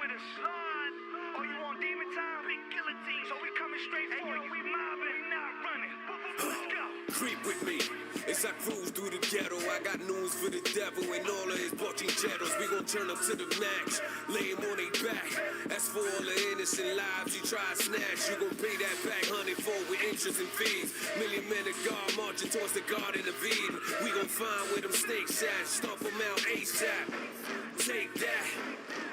with us. Lord, oh, you want demon time? Big guillotine. So we coming straight for you. We mobbing, we not running. Let's go. Creep with me as I cruise through the ghetto. I got news for the devil and all of his bochincheros. We gon' turn up to the max, lay him on their back. That's for all the innocent lives you try to snatch. You gon' pay that back hundredfold with interest and fees. Million men of God marching towards the Garden of Eden. We gon' find where them snakes at, stomp them out ASAP. Take that.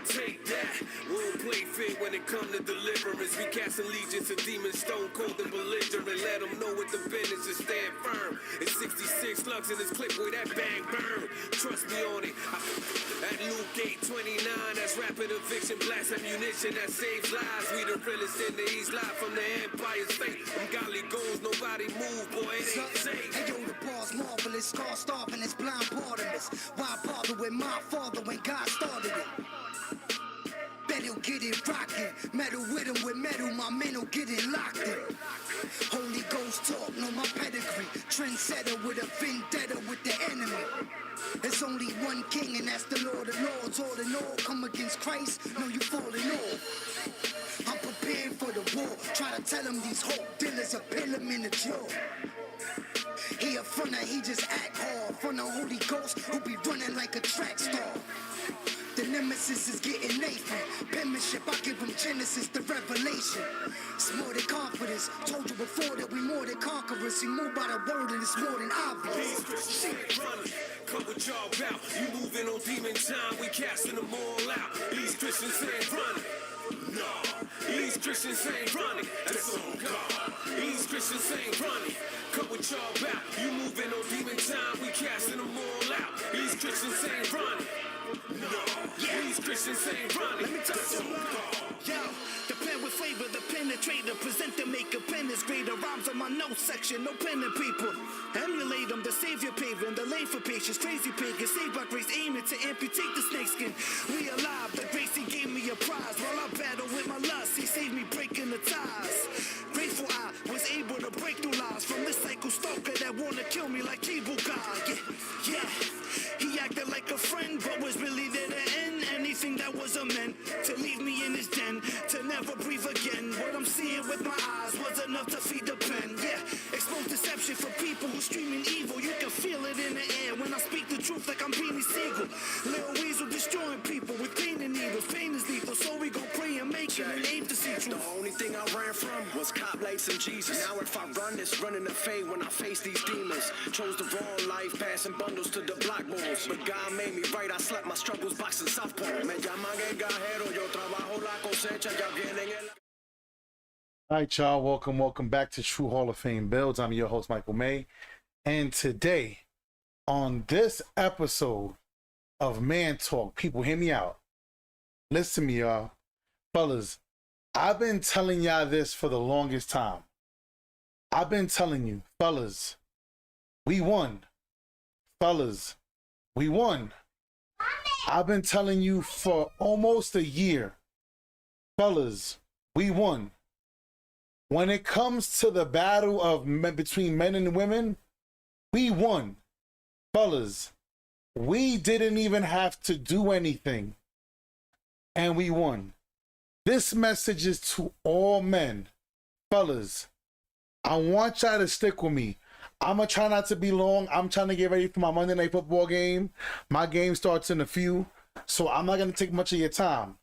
Take that. We don't play fair when it come to deliverance. We cast allegiance to demons, stone cold and belligerent. Let them know what the business is, stand firm. It's 66 slugs in this clip, boy, that bang burn. Trust me on it. At Luke 8:29, that's rapid eviction, blast ammunition that saves lives. We the realest in the East, live from the Empire State. Them godly goals, nobody move, boy, it ain't safe. Hey yo, the bar's marvelous, scar starving, it's blind Bartimaeus. Why bother with my father when God started it? Better get it rockin', metal with him with metal, my men'll get it locked in. Holy Ghost talk, know my pedigree, trendsetter with a vendetta with the enemy. There's only one king and that's the Lord of Lords. All in all, come against Christ, know you falling off. I'm preparing for the war, try to tell him these hope dealers will pill him in the jaw. He a fronter, he just act hard. From the Holy Ghost, who be running like a track star. The nemesis is getting Nathan. Penmanship, I give him Genesis, the revelation. It's more than confidence. Told you before that we more than conquerors. We move by the word and it's more than obvious. These Christians ain't running. Come with y'all bout. You moving on demon time, we casting them all out. These Christians ain't running. No, these Christians ain't running. That's on God. These Christians ain't running. Come with y'all bout. You moving on demon time, we casting them all out. These Christians ain't running. No, these Christians ain't running. Let me tell you. Yo, the pen with flavor, the penetrator, present the maker, pen is greater. Rhymes on my notes section, no penning people. Emulate them, the savior paving, the lane for patience, crazy pagan, saved by grace, aiming to amputate the snakeskin. We alive, the grace he gave me a prize. While I battle with my lust, he saved me breaking the ties. Grateful I was able to break through lies from this psycho stalker that wanna kill me like Cable Guy. Yeah. He acted like a friend, but was really there to end anything that was a man. To leave me in his den, to never breathe again. What I'm seeing with my eyes was enough to feed the pen. Yeah, expose deception for people who streaming evil. You can feel it in the air when I speak the truth like I'm Beanie Siegel. Lil Weasel destroying people with pain and needles. Pain is lethal, so we gon' pray and make it and aim to see truth. The only thing I ran from was cop lights and Jesus. Now if I run this, running the fade when I face these demons. Chose the wrong life, passing bundles to the block balls. But God made me right, I slept my struggles boxing softball. Me llaman el gajero, yo trabajo la cosecha, ya vienen el... All right, y'all, welcome back to True Hall of Fame Builds. I'm your host, Michael May. And today, on this episode of Man Talk, people, hear me out. Listen to me, y'all. Fellas, I've been telling y'all this for the longest time. I've been telling you, fellas, we won. Fellas, we won. I've been telling you for almost a year. Fellas, we won. When it comes to the battle of between men and women, we won. Fellas, we didn't even have to do anything. And we won. This message is to all men. Fellas, I want y'all to stick with me. I'm going to try not to be long. I'm trying to get ready for my Monday Night Football game. My game starts in a few, so I'm not going to take much of your time.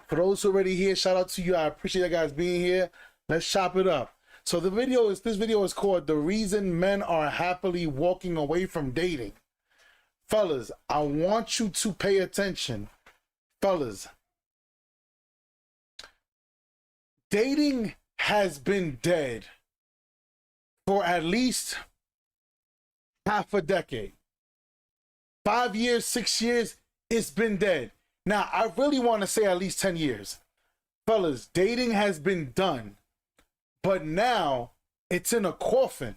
For those who are already here, shout out to you. I appreciate you guys being here. Let's chop it up. So this video is called The Reason Men Are Happily Walking Away from Dating. Fellas, I want you to pay attention. Fellas, dating has been dead for at least half a decade. 5 years, 6 years, it's been dead. Now, I really want to say at least 10 years. Fellas, dating has been done. But now, it's in a coffin.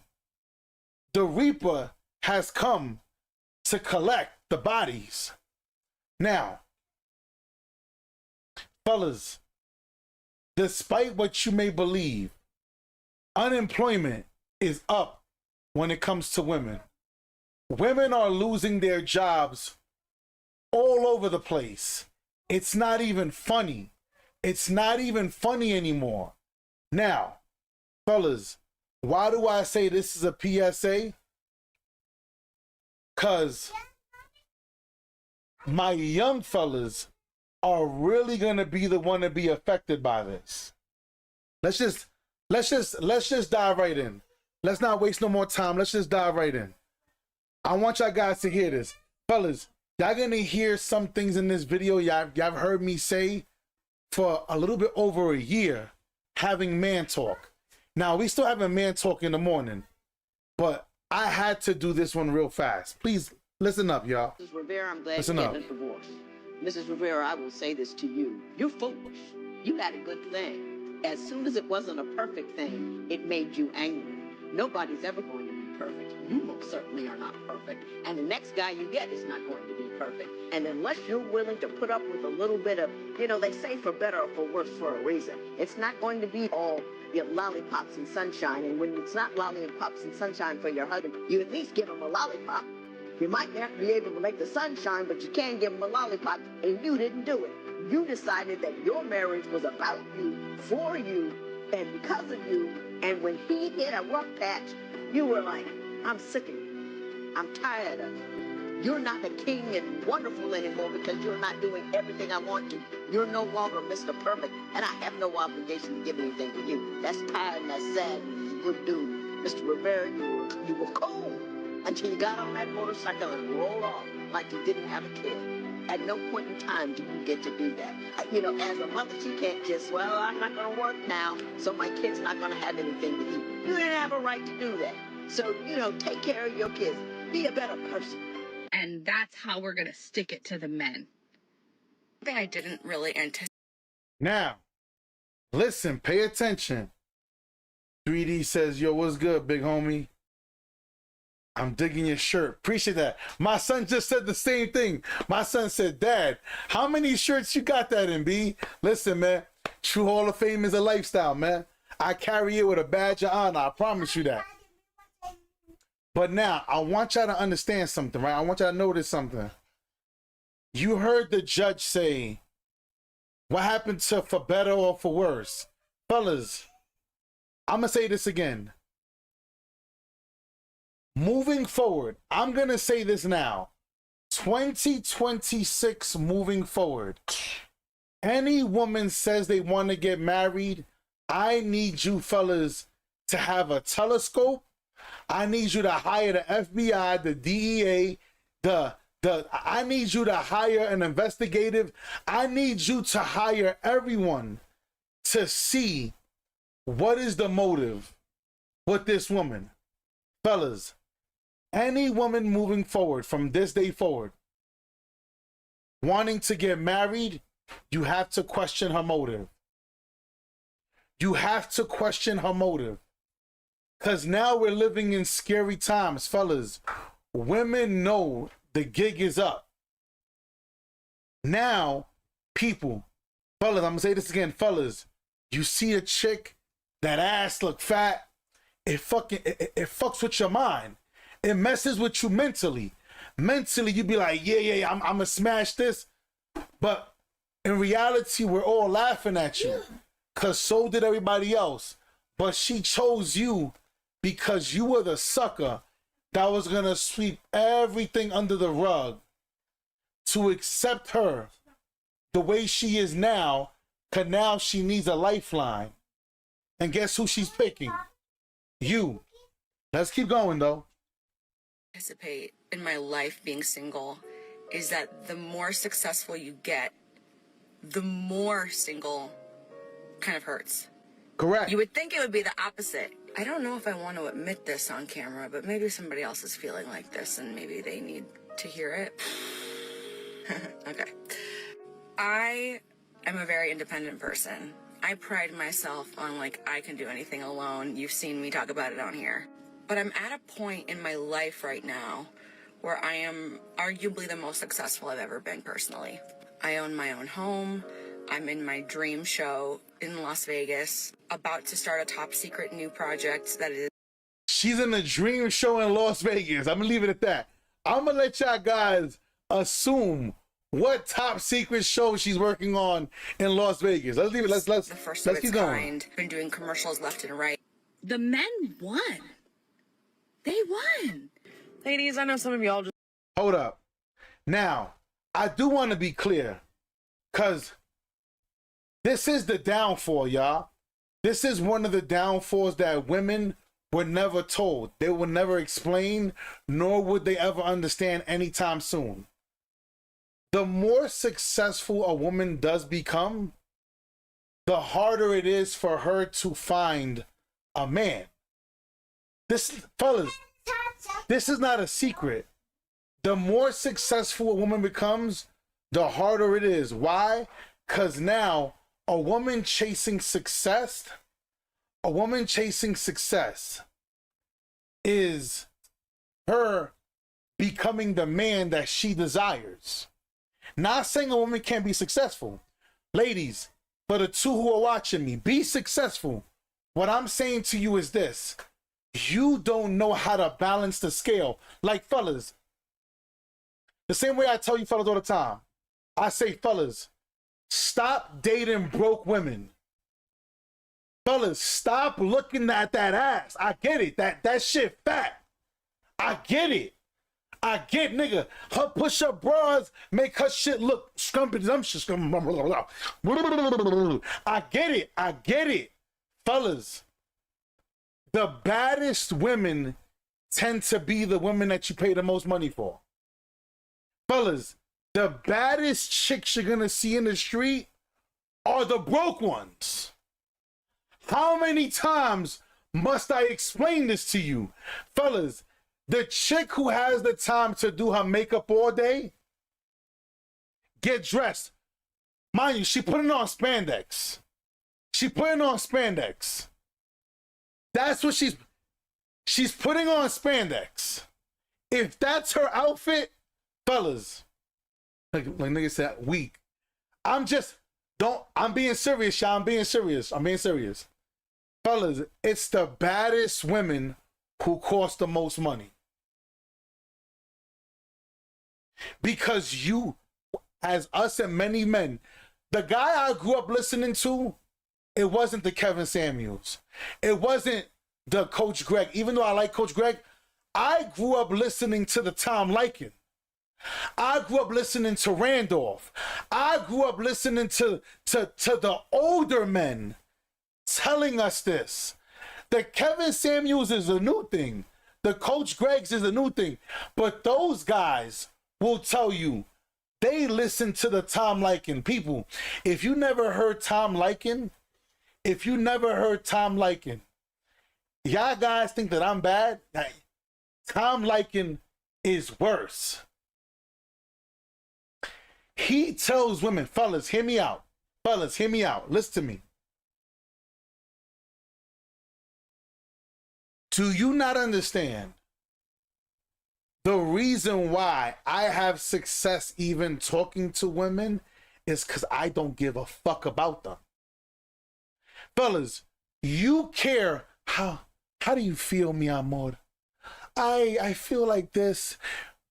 The Reaper has come to collect the bodies. Now, fellas, despite what you may believe, unemployment is up when it comes to women. Women are losing their jobs all over the place. It's not even funny. It's not even funny anymore. Now, fellas, why do I say this is a PSA? Because my young fellas are really gonna be the one to be affected by this. Let's just dive right in. Let's not waste no more time. Let's just dive right in. I want y'all guys to hear this. Fellas, y'all gonna hear some things in this video y'all heard me say for a little bit over a year, having man talk. Now, we still having man talk in the morning, but I had to do this one real fast. Please listen up, y'all. Mrs. Rivera, I'm glad Listen you're up. getting a divorce. Mrs. Rivera, I will say this to you. You're foolish. You had a good thing. As soon as it wasn't a perfect thing, it made you angry. Nobody's ever going to be perfect. You most certainly are not perfect. And the next guy you get is not going to be perfect. And unless you're willing to put up with a little bit of, they say for better or for worse for a reason. It's not going to be all lollipops and sunshine. And when it's not lollipops and sunshine for your husband, you at least give him a lollipop. You might not be able to make the sun shine, but you can give him a lollipop, and you didn't do it. You decided that your marriage was about you, for you, and because of you, and when he hit a rough patch, you were like, I'm sick of you. I'm tired of you. You're not the king and wonderful anymore because you're not doing everything I want to. You're no longer Mr. Perfect, and I have no obligation to give anything to you. That's tired and that's sad, and he's a good dude. Mr. Rivera, you were cold until you got on that motorcycle and rolled off like you didn't have a kid. At no point in time do you get to do that. As a mother, she can't just, I'm not going to work now, so my kid's not going to have anything to eat. You didn't have a right to do that. So, take care of your kids. Be a better person. And that's how we're going to stick it to the men. Something I didn't really anticipate. Now, listen, pay attention. 3D says, yo, what's good, big homie? I'm digging your shirt. Appreciate that. My son just said the same thing. My son said, Dad, how many shirts you got that in, B? Listen, man, True Hall of Fame is a lifestyle, man. I carry it with a badge of honor. I promise you that. But now, I want y'all to understand something, right? I want y'all to notice something. You heard the judge say, what happened to for better or for worse? Fellas, I'm going to say this again. Moving forward, I'm going to say this now. 2026 moving forward. Any woman says they want to get married, I need you fellas to have a telescope. I need you to hire the FBI, the DEA, I need you to hire an investigative. I need you to hire everyone to see what is the motive with this woman. Fellas, any woman moving forward from this day forward, wanting to get married, you have to question her motive. You have to question her motive. Because now we're living in scary times, fellas. Women know the gig is up. Now, people, fellas, I'm going to say this again, fellas. You see a chick, that ass look fat, it fucks with your mind. It messes with you mentally. Mentally, you be like, yeah, I'm going to smash this. But in reality, we're all laughing at you. Because so did everybody else. But she chose you because you were the sucker that was going to sweep everything under the rug to accept her the way she is now, because now she needs a lifeline. And guess who she's picking? You. Let's keep going, though. Anticipate in my life being single is that the more successful you get, the more single kind of hurts. Correct. You would think it would be the opposite. I don't know if I want to admit this on camera, but maybe somebody else is feeling like this and maybe they need to hear it. Okay. I am a very independent person. I pride myself on, I can do anything alone. You've seen me talk about it on here. But I'm at a point in my life right now where I am arguably the most successful I've ever been personally. I own my own home. I'm in my dream show in Las Vegas, about to start a top secret new project that is... She's in the dream show in Las Vegas. I'm going to leave it at that. I'm going to let y'all guys assume what top secret show she's working on in Las Vegas. Let's leave it. Let's The first of keep its going. kind. Been doing commercials left and right. The men won. They won. Ladies, I know some of y'all just Hold up. Now, I do want to be clear, because this is the downfall, y'all. This is one of the downfalls that women were never told. They were never explained, nor would they ever understand anytime soon. The more successful a woman does become, the harder it is for her to find a man. This, fellas, this is not a secret. The more successful a woman becomes, the harder it is. Why? Because now a woman chasing success is her becoming the man that she desires. Not saying a woman can't be successful. Ladies, for the two who are watching me, be successful. What I'm saying to you is this. You don't know how to balance the scale. Like, fellas, the same way I tell you fellas all the time. I say, fellas, stop dating broke women. Fellas, stop looking at that ass. I get it. That shit fat. I get it. I get, nigga. Her push-up bras make her shit look scrumptious. I get it. I get it. Fellas, the baddest women tend to be the women that you pay the most money for. Fellas, the baddest chicks you're gonna see in the street are the broke ones. How many times must I explain this to you? Fellas, the chick who has the time to do her makeup all day, get dressed. Mind you, she putting on spandex. She putting on spandex. That's what she's putting on spandex. If that's her outfit, fellas, like nigga said, weak. I'm being serious, y'all. I'm being serious. Fellas, it's the baddest women who cost the most money. Because you, as us and many men, the guy I grew up listening to, it wasn't the Kevin Samuels. It wasn't the Coach Greg. Even though I like Coach Greg, I grew up listening to the Tom Liken. I grew up listening to Randolph. I grew up listening to the older men telling us this. The Kevin Samuels is a new thing. The Coach Gregs is a new thing. But those guys will tell you, they listen to the Tom Liken. People, if you never heard Tom Liken, y'all guys think that I'm bad? Tom Liken is worse. He tells women, fellas, hear me out. Fellas, hear me out. Listen to me. Do you not understand the reason why I have success even talking to women is because I don't give a fuck about them? Fellas, you care how do you feel, mi amor? I feel like this.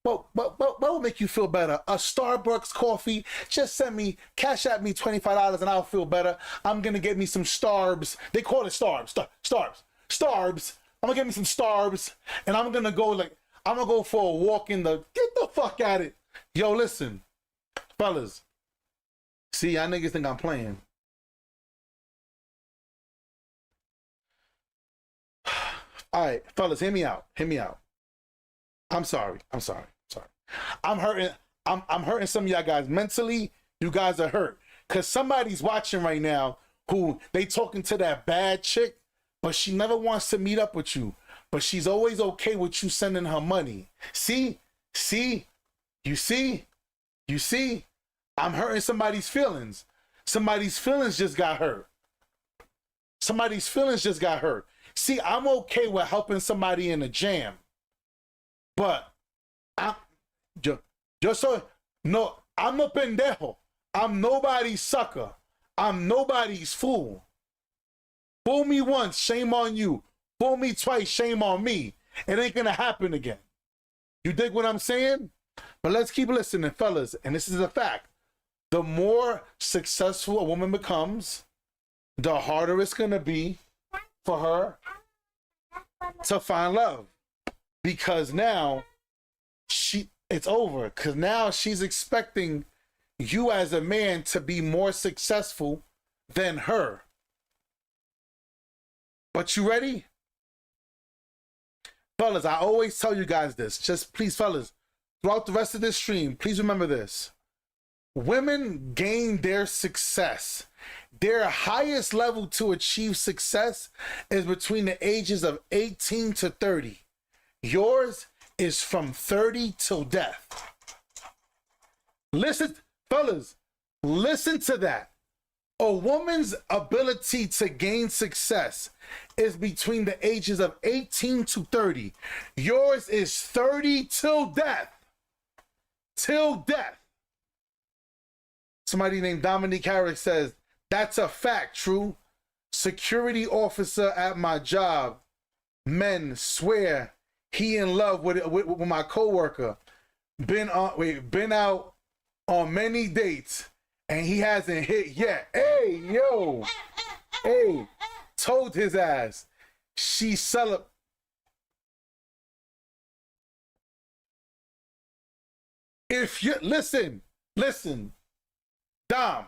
What will make you feel better? A Starbucks coffee? Just send me, cash at me $25 and I'll feel better. I'm gonna get me some Starbs. They call it Starbs. Starbs. I'm gonna get me some Starbs and I'm gonna go for a walk in the, get the fuck at it. Yo, listen, fellas. See, y'all niggas think I'm playing. All right, fellas, hear me out. I'm sorry. I'm hurting some of y'all guys. Mentally, you guys are hurt. Because somebody's watching right now who they talking to that bad chick, but she never wants to meet up with you. But she's always okay with you sending her money. See? You see? I'm hurting somebody's feelings. Somebody's feelings just got hurt. See, I'm okay with helping somebody in a jam. But I'm no pendejo. I'm nobody's sucker. I'm nobody's fool. Fool me once, shame on you. Fool me twice, shame on me. It ain't gonna happen again. You dig what I'm saying? But let's keep listening, fellas, and this is a fact. The more successful a woman becomes, the harder it's gonna be for her to find love. Because now it's over. Because now she's expecting you as a man to be more successful than her. But you ready? Fellas, I always tell you guys this. Just please, fellas, throughout the rest of this stream, please remember this. Women gain their success. Their highest level to achieve success is between the ages of 18 to 30. Yours is from 30 till death. Listen, fellas, listen to that. A woman's ability to gain success is between the ages of 18 to 30. Yours is 30 till death. Till death. Somebody named Dominique Harris says, that's a fact, true. Security officer at my job. Men swear he in love with my coworker. Been out on many dates and he hasn't hit yet. Hey, yo. Hey, told his ass. She If you listen, Dom,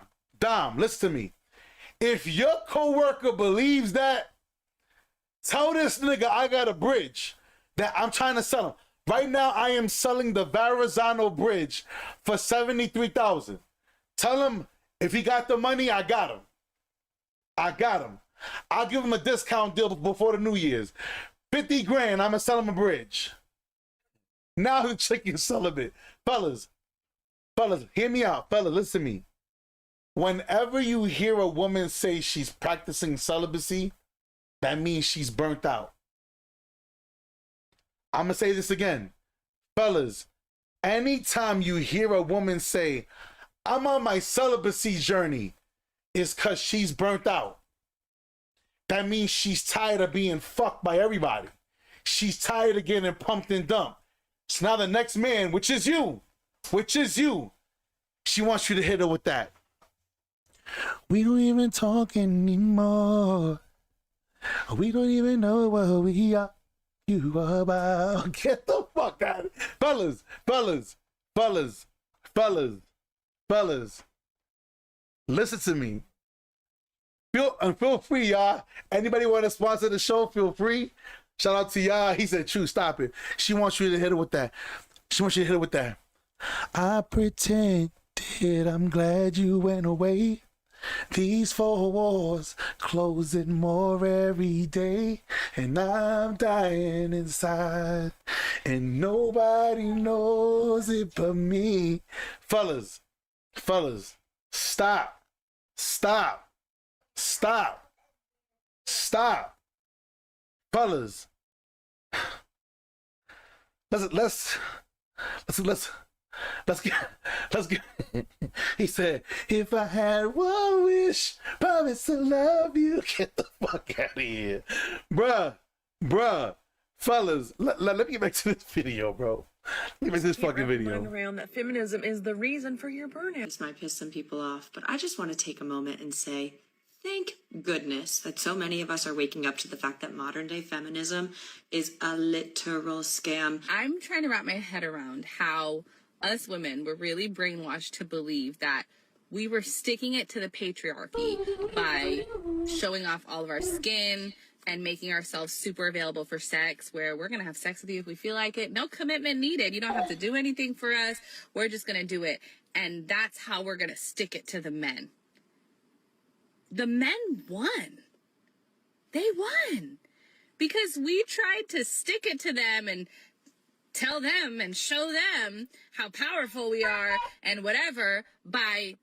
listen to me. If your coworker believes that, tell this nigga I got a bridge that I'm trying to sell him. Right now, I am selling the Verrazano Bridge for $73,000. Tell him if he got the money, I got him. I'll give him a discount deal before the New Year's. 50 grand, I'm gonna sell him a bridge. Now the chick is celibate. Fellas, hear me out. Fellas, listen to me. Whenever you hear a woman say she's practicing celibacy, that means she's burnt out. I'm going to say this again. Fellas, anytime you hear a woman say, I'm on my celibacy journey, it's because she's burnt out. That means she's tired of being fucked by everybody. She's tired of getting pumped and dumped. So now the next man, which is you, she wants you to hit her with that. We don't even talk anymore. We don't even know what we are. You about. Get the fuck out of fellas. Listen to me. Feel free, y'all. Anybody want to sponsor the show? Feel free. Shout out to y'all. He said, "True, stop it." She wants you to hit her with that. I pretended I'm glad you went away. These 4 walls closing more every day, and I'm dying inside, and nobody knows it but me. Fellas, stop. Fellas, let's get. He said, if I had one wish, promise to love you. Get the fuck out of here. Bruh. Fellas, let me get back to this video, bro. Let me get this fucking video. Around that feminism is the reason for your burnout. This might piss some people off, but I just want to take a moment and say, thank goodness that so many of us are waking up to the fact that modern day feminism is a literal scam. I'm trying to wrap my head around how us women were really brainwashed to believe that we were sticking it to the patriarchy by showing off all of our skin and making ourselves super available for sex, where we're going to have sex with you if we feel like it. No commitment needed. You don't have to do anything for us. We're just going to do it. And that's how we're going to stick it to the men. The men won. They won. Because we tried to stick it to them and tell them and show them how powerful we are and whatever by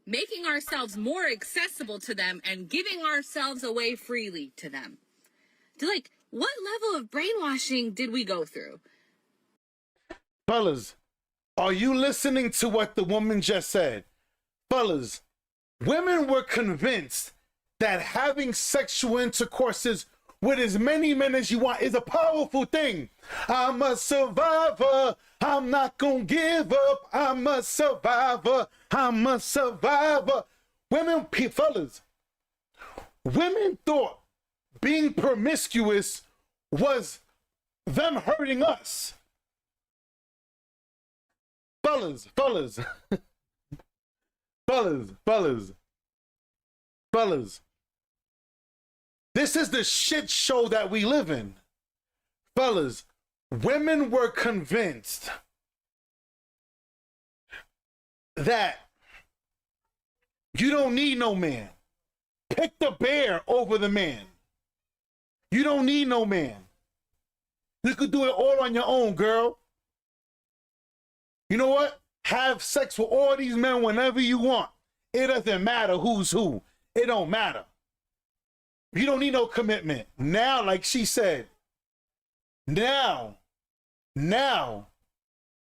making ourselves more accessible to them and giving ourselves away freely to them. Like, what level of brainwashing did we go through? Fellas, are you listening to what the woman just said? Fellas, women were convinced that having sexual intercourses with as many men as you want is a powerful thing. I'm a survivor. I'm not gonna give up. I'm a survivor. I'm a survivor. Women, fellas, women thought being promiscuous was them hurting us. Fellas, fellas, fellas, fellas, fellas. This is the shit show that we live in. Fellas, women were convinced that you don't need no man. Pick the bear over the man. You don't need no man. You could do it all on your own, girl. You know what? Have sex with all these men whenever you want. It doesn't matter who's who. It don't matter. You don't need no commitment. Now, like she said, now,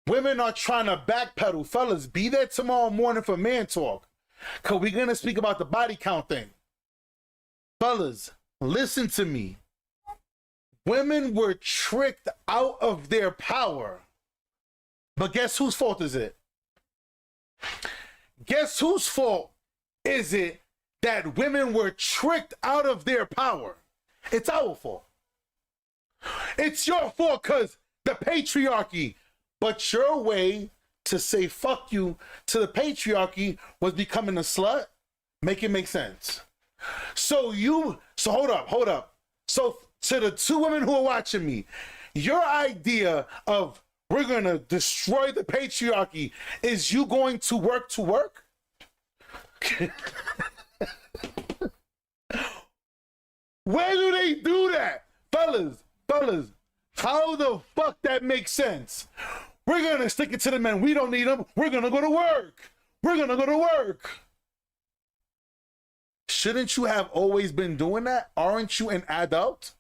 women are trying to backpedal. Fellas, be there tomorrow morning for Man Talk, because we're going to speak about the body count thing. Fellas, listen to me. Women were tricked out of their power. But guess whose fault is it? Guess whose fault is it that women were tricked out of their power? It's our fault. It's your fault because the patriarchy. But your way to say fuck you to the patriarchy was becoming a slut. Make it make sense. So hold up. So to the two women who are watching me, your idea of we're going to destroy the patriarchy is you going to work to work? Where do they do that? Fellas, how the fuck that makes sense? We're going to stick it to the men. We don't need them. We're going to go to work. Shouldn't you have always been doing that? Aren't you an adult?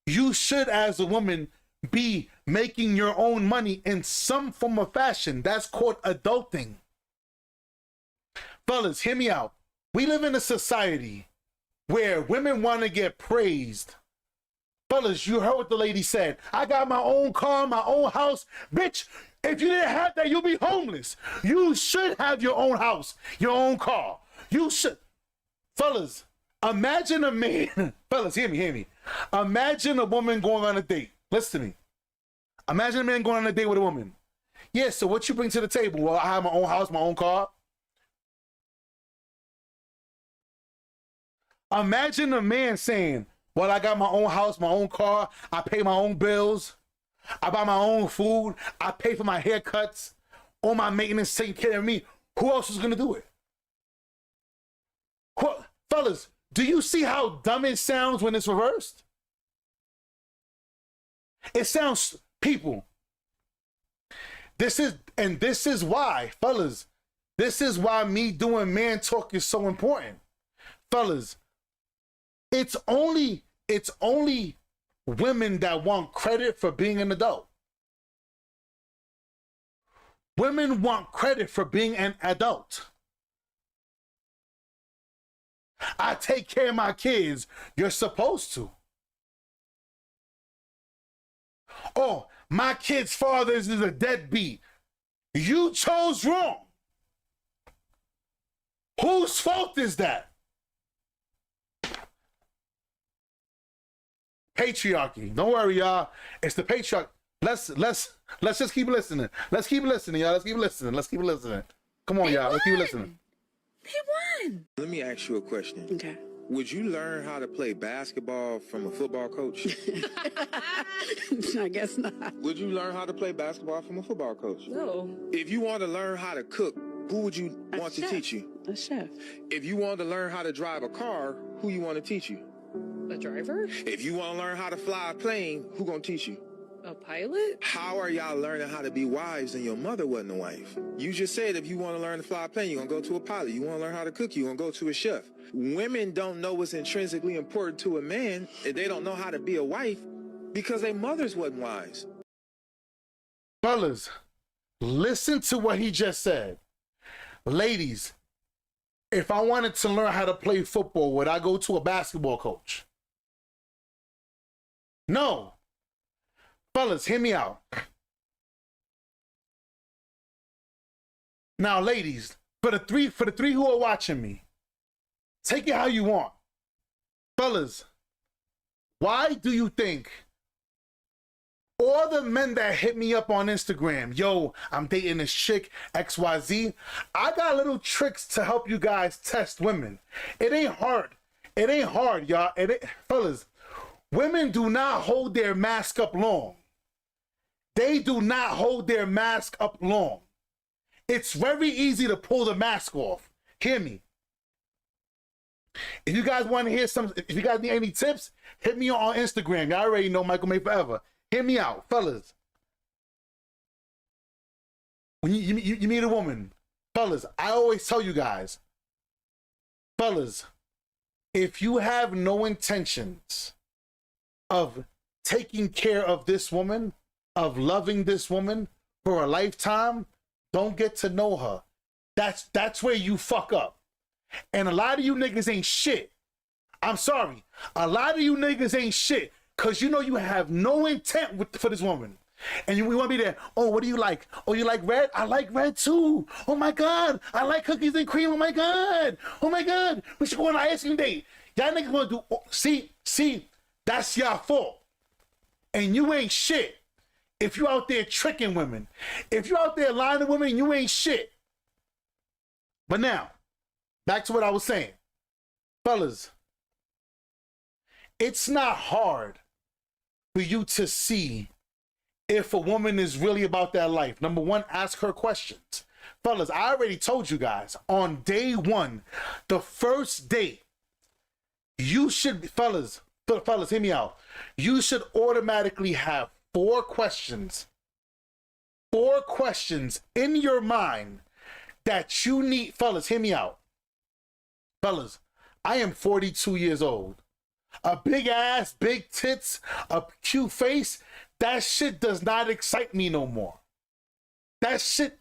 You should, as a woman, be making your own money in some form of fashion. That's called adulting. Fellas, hear me out. We live in a society where women want to get praised. Fellas, you heard what the lady said. I got my own car, my own house. Bitch, if you didn't have that, you'd be homeless. You should have your own house, your own car. You should. Fellas, imagine a man. Fellas, hear me. Imagine a woman going on a date. Listen to me. Imagine a man going on a date with a woman. Yeah, so what you bring to the table? Well, I have my own house, my own car. Imagine a man saying, well, I got my own house, my own car. I pay my own bills. I buy my own food. I pay for my haircuts. All my maintenance taken care of me. Who else is going to do it? Fellas, do you see how dumb it sounds when it's reversed? It sounds, people, this is why, fellas, this is why me doing Man Talk is so important. Fellas, it's only women that want credit for being an adult. Women want credit for being an adult. I take care of my kids. You're supposed to. Oh, my kid's father is a deadbeat. You chose wrong. Whose fault is that? Patriarchy. Don't worry, y'all. It's the patriarchy. Let's just keep listening. Let's keep listening, y'all. Let's keep listening. Come on, y'all. Let's keep listening. They won. Let me ask you a question. Okay. Would you learn how to play basketball from a football coach? I guess not. Would you learn how to play basketball from a football coach? No. If you want to learn how to cook, who would you want to teach you? A chef. If you want to learn how to drive a car, who you want to teach you? A driver? If you want to learn how to fly a plane, who gonna teach you? A pilot? How are y'all learning how to be wives and your mother wasn't a wife? You just said if you want to learn to fly a plane, you're going to go to a pilot. You want to learn how to cook, you're going to go to a chef. Women don't know what's intrinsically important to a man, and they don't know how to be a wife because their mothers wasn't wise. Fellas, listen to what he just said. Ladies, if I wanted to learn how to play football, would I go to a basketball coach? No. Fellas, hear me out. Now, ladies, for the three who are watching me, take it how you want. Fellas, why do you think all the men that hit me up on Instagram, yo, I'm dating this chick, XYZ, I got little tricks to help you guys test women. It ain't hard. It ain't hard, y'all. Fellas, women do not hold their mask up long. They do not hold their mask up long. It's very easy to pull the mask off. Hear me. If you guys want to hear if you guys need any tips, hit me on Instagram. Y'all already know Michael May Forever. Hear me out, fellas. When you meet a woman, fellas, I always tell you guys, fellas, if you have no intentions of taking care of this woman, of loving this woman for a lifetime, don't get to know her. That's where you fuck up. And a lot of you niggas ain't shit. I'm sorry. A lot of you niggas ain't shit because you know you have no intent for this woman. And we want to be there. Oh, what do you like? Oh, you like red? I like red too. Oh my God. I like cookies and cream. Oh my God. Oh my God. We should go on an ice cream date. Y'all niggas want to do. See, that's your fault. And you ain't shit. If you out there tricking women, if you out there lying to women, you ain't shit. But now, back to what I was saying. Fellas, it's not hard for you to see if a woman is really about that life. Number one, ask her questions. Fellas, I already told you guys, on day one, the first date, you should, fellas, hear me out. You should automatically have 4 questions in your mind that you need. Fellas, hear me out. Fellas, I am 42 years old. A big ass, big tits, a cute face, that shit does not excite me no more. That shit,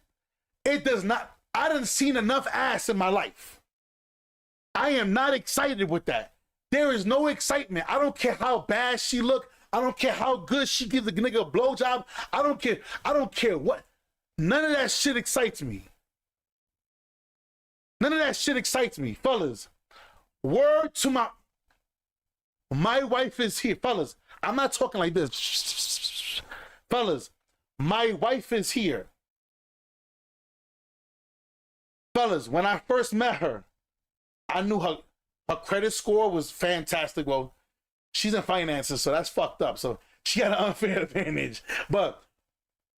it does not. I done seen enough ass in my life. I am not excited with that. There is no excitement. I don't care how bad she look. I don't care how good she gives the nigga a blowjob. I don't care. I don't care what. None of that shit excites me. None of that shit excites me. Fellas, word to my wife is here. Fellas, I'm not talking like this. Fellas, my wife is here. Fellas, when I first met her, I knew her credit score was fantastic. Well, she's in finances, so that's fucked up. So she got an unfair advantage. But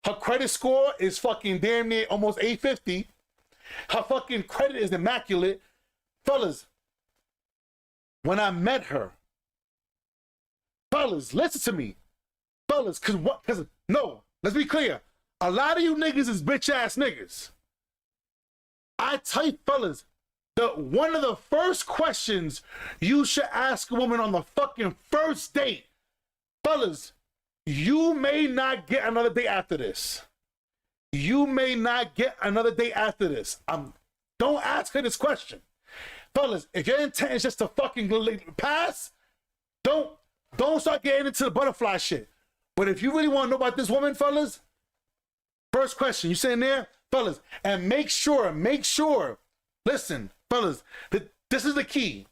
her credit score is fucking damn near almost 850. Her fucking credit is immaculate. Fellas, when I met her, fellas, listen to me. Fellas, no, let's be clear. A lot of you niggas is bitch ass niggas. I tell you, fellas, one of the first questions you should ask a woman on the fucking first date, fellas, you may not get another date after this. You may not get another date after this. Don't ask her this question. Fellas, if your intent is just to fucking pass, don't start getting into the butterfly shit. But if you really want to know about this woman, fellas, first question, you sitting there, fellas, and make sure, listen, fellas, this is the key.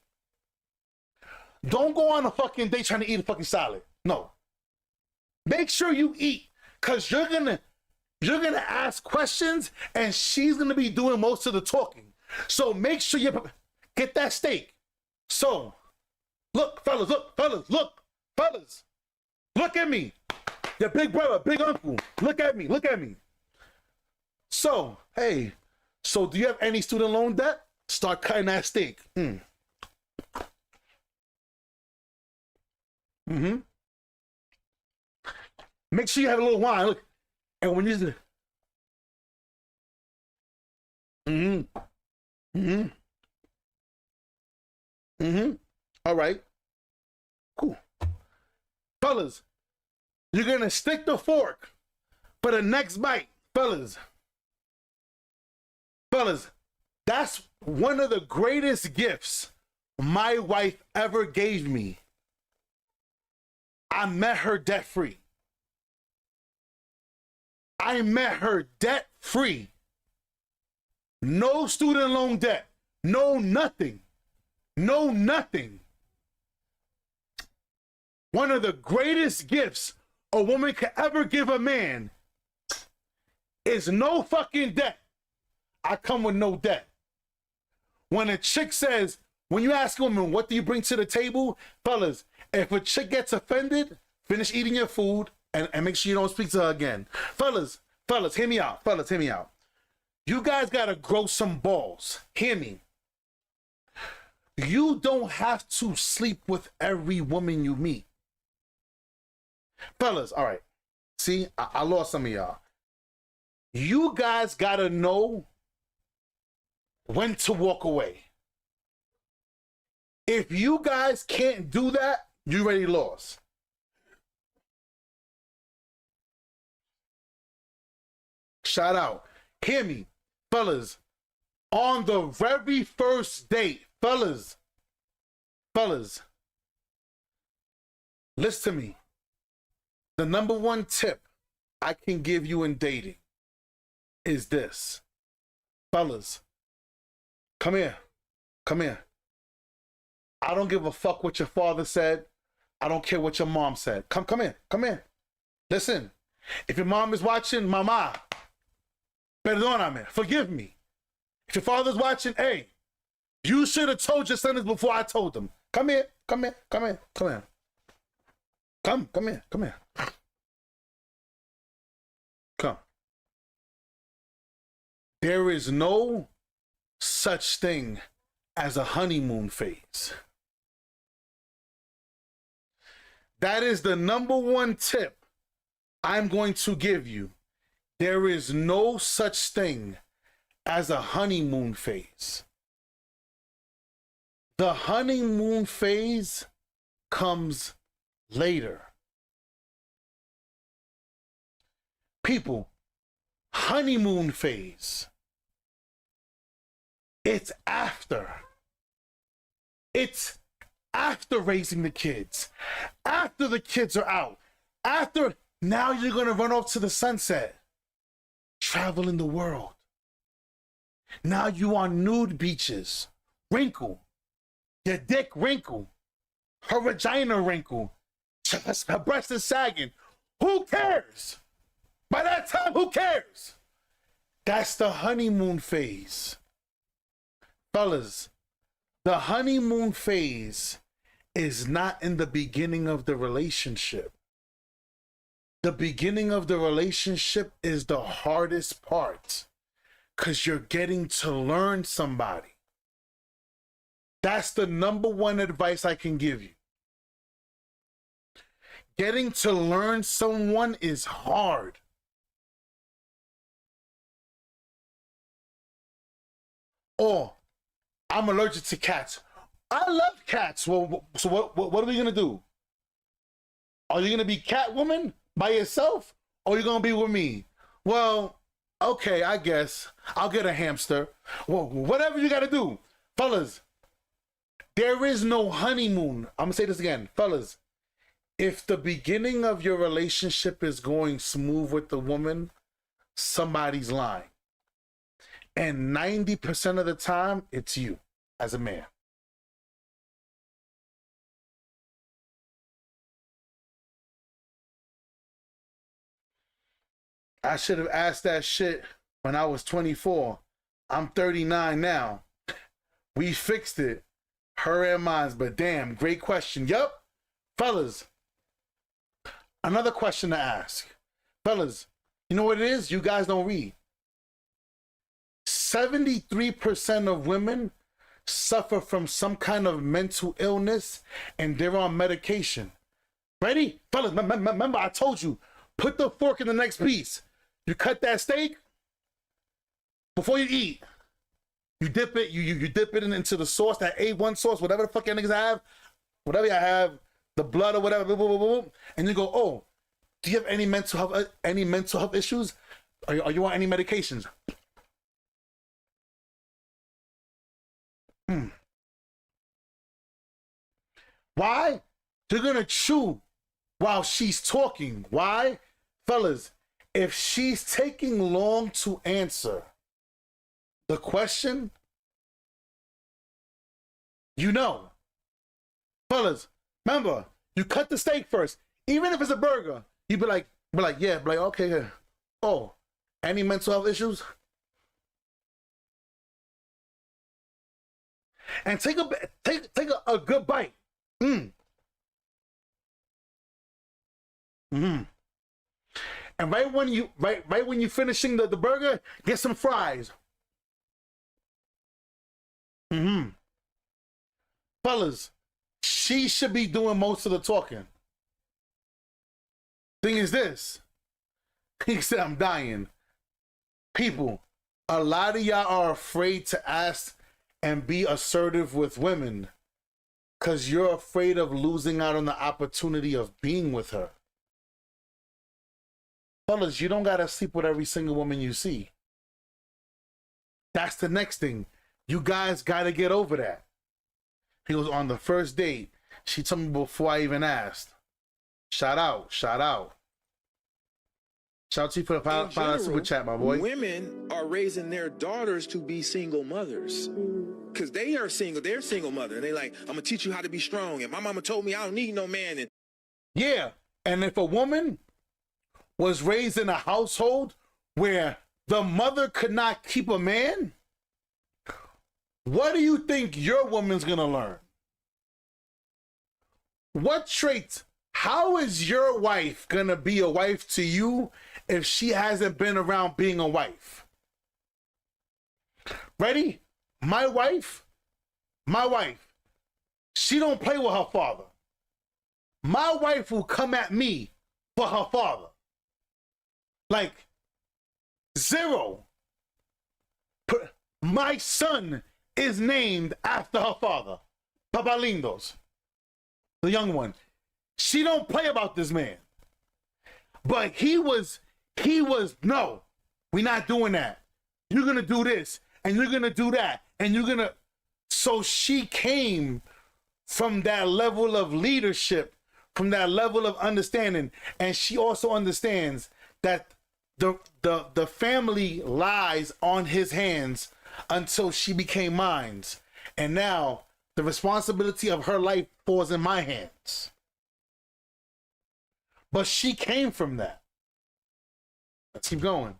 Don't go on a fucking date trying to eat a fucking salad. No. Make sure you eat, because you're gonna ask questions and she's gonna be doing most of the talking. So make sure you get that steak. So, look, fellas, look at me. Your big brother, big uncle, look at me. So, hey, so do you have any student loan debt? Start cutting that steak. Make sure you have a little wine. Look, and when you all right. Cool. Fellas, you're gonna stick the fork for the next bite. Fellas, that's One of the greatest gifts my wife ever gave me, I met her debt free. I met her debt free. No student loan debt. No nothing. No nothing. One of the greatest gifts a woman could ever give a man is no fucking debt. I come with no debt. When a chick says, when you ask a woman, what do you bring to the table? Fellas, if a chick gets offended, finish eating your food and make sure you don't speak to her again. Fellas, hear me out. Fellas, hear me out. You guys gotta grow some balls. Hear me. You don't have to sleep with every woman you meet. Fellas, all right. See, I lost some of y'all. You guys gotta know when to walk away. If you guys can't do that, you already lost. Shout out. Hear me, fellas. On the very first date, fellas, listen to me. The number one tip I can give you in dating is this. Fellas, come here. I don't give a fuck what your father said. I don't care what your mom said. Come here. Listen, if your mom is watching, mama, perdóname, forgive me. If your father's watching, hey, you should have told your son this before I told them. Come here. Come. There is no such thing as a honeymoon phase. That is the number one tip I'm going to give you. There is no such thing as a honeymoon phase. The honeymoon phase comes later. People, honeymoon phase. It's after. It's after raising the kids. After the kids are out. After, now you're going to run off to the sunset. Traveling the world. Now you on nude beaches. Wrinkle. Your dick wrinkle. Her vagina wrinkle. Her breast is sagging. Who cares? By that time, who cares? That's the honeymoon phase. Fellas, the honeymoon phase is not in the beginning of the relationship. The beginning of the relationship is the hardest part because you're getting to learn somebody. That's the number one advice I can give you. Getting to learn someone is hard. Or, I'm allergic to cats. I love cats. Well, so what are we going to do? Are you going to be Catwoman by yourself? Or are you going to be with me? Well, okay, I guess. I'll get a hamster. Well, whatever you got to do. Fellas, there is no honeymoon. I'm going to say this again. Fellas, if the beginning of your relationship is going smooth with the woman, somebody's lying. And 90% of the time, it's you as a man. I should have asked that shit when I was 24. I'm 39 now. We fixed it. Her and mine, but damn, great question. Yup. Fellas, another question to ask. Fellas, you know what it is? You guys don't read. 73% of women suffer from some kind of mental illness and they're on medication. Ready? Fellas, remember I told you, put the fork in the next piece. You cut that steak, before you eat, you dip it, you dip it into the sauce, that A1 sauce, whatever the fuck y'all niggas have, whatever y'all have, the blood or whatever, boom, boom, boom, boom, and you go, oh, do you have any mental health issues? Are you on any medications? Why? You're gonna chew while she's talking. Why? Fellas, if she's taking long to answer the question, you know. Fellas, remember, you cut the steak first. Even if it's a burger, you be like, okay, yeah. Oh, any mental health issues? And take a good bite. And right when you finishing the burger, get some fries. Fellas, she should be doing most of the talking. Thing is this. He said, I'm dying. People, a lot of y'all are afraid to ask and be assertive with women because you're afraid of losing out on the opportunity of being with her. Fellas, you don't gotta sleep with every single woman you see. That's the next thing. You guys gotta get over that. He was on the first date. She told me before I even asked. Shout out. Shout out to you for the $5 super chat, my boy. Women are raising their daughters to be single mothers. Because they are single. They're single mother. And they like, I'm going to teach you how to be strong. And my mama told me I don't need no man. And yeah. And if a woman was raised in a household where the mother could not keep a man, what do you think your woman's going to learn? What traits? How is your wife going to be a wife to you if she hasn't been around being a wife? Ready? My wife, she don't play with her father. My wife will come at me for her father. Like, zero. My son is named after her father, Papalindos, the young one. She don't play about this man. But he was, no, we're not doing that. You're going to do this, and you're going to do that, and you're going to. So she came from that level of leadership, from that level of understanding, and she also understands that the family lies on his hands until she became mine. And now the responsibility of her life falls in my hands. But she came from that. Let's keep going.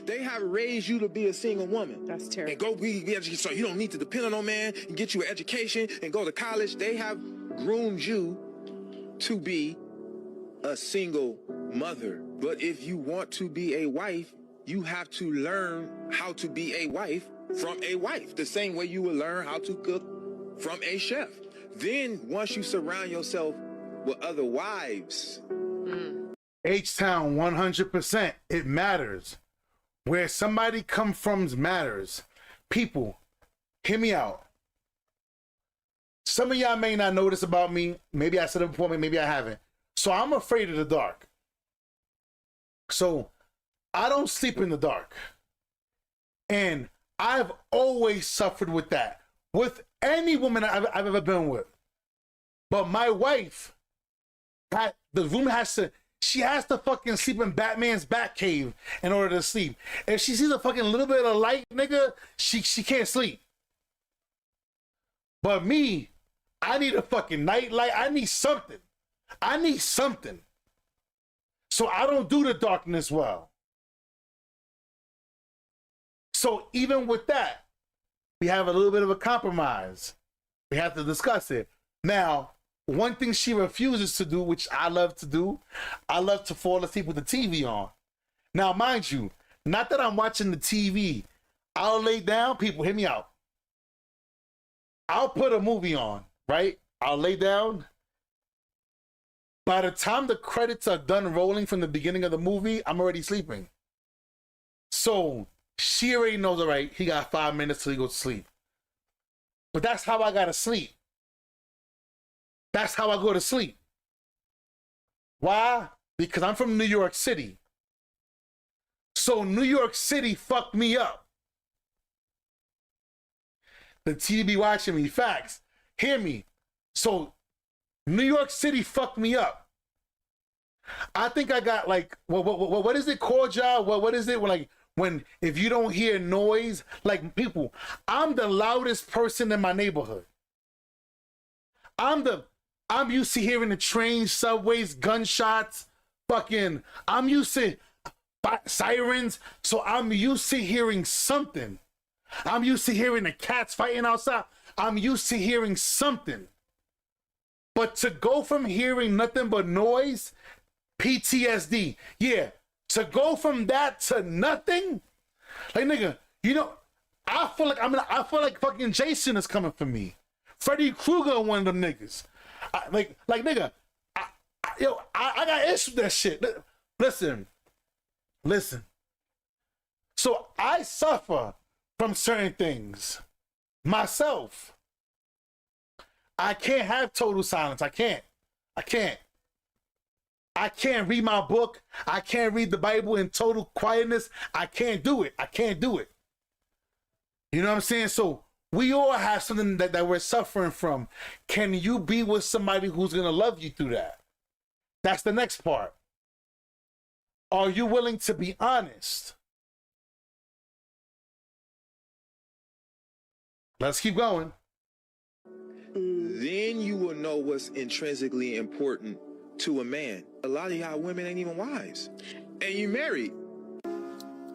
They have raised you to be a single woman. That's terrible. And go be educated, so you don't need to depend on no man and get you an education and go to college. They have groomed you to be a single mother. But if you want to be a wife, you have to learn how to be a wife from a wife, the same way you will learn how to cook from a chef. Then once you surround yourself with other wives. H-Town, 100%. It matters. Where somebody come from matters. People, hear me out. Some of y'all may not know this about me. Maybe I said it before, maybe I haven't. So I'm afraid of the dark. So I don't sleep in the dark. And I've always suffered with that. With any woman I've ever been with. But my wife, the woman she has to fucking sleep in Batman's Batcave in order to sleep. If she sees a fucking little bit of light, nigga, she can't sleep. But me, I need a fucking night light. I need something. So I don't do the darkness well. So even with that, we have a little bit of a compromise. We have to discuss it. Now, one thing she refuses to do, which I love to do, I love to fall asleep with the TV on. Now, mind you, not that I'm watching the TV. I'll lay down. People, hear me out. I'll put a movie on, right? I'll lay down. By the time the credits are done rolling from the beginning of the movie, I'm already sleeping. So she already knows, all right, he got 5 minutes till he goes to sleep. But that's how I gotta sleep. That's how I go to sleep. Why? Because I'm from New York City. So New York City fucked me up. The TV be watching me. Facts. hear me. So New York City fucked me up. I think I got like, what is it called, y'all? What is it when if you don't hear noise, like people, I'm the loudest person in my neighborhood. I'm used to hearing the trains, subways, gunshots, I'm used to sirens, so I'm used to hearing something. I'm used to hearing the cats fighting outside. I'm used to hearing something. But to go from hearing nothing but noise, PTSD, yeah, to go from that to nothing, like nigga, you know, I feel like fucking Jason is coming for me. Freddy Krueger, one of them niggas. Like nigga, I got issues with that shit. Listen. So I suffer from certain things myself. I can't have total silence. I can't read my book. I can't read the Bible in total quietness. I can't do it. You know what I'm saying? So we all have something that we're suffering from. Can you be with somebody who's going to love you through that? That's the next part. Are you willing to be honest? Let's keep going. Then you will know what's intrinsically important to a man. A lot of y'all women ain't even wives. And you married.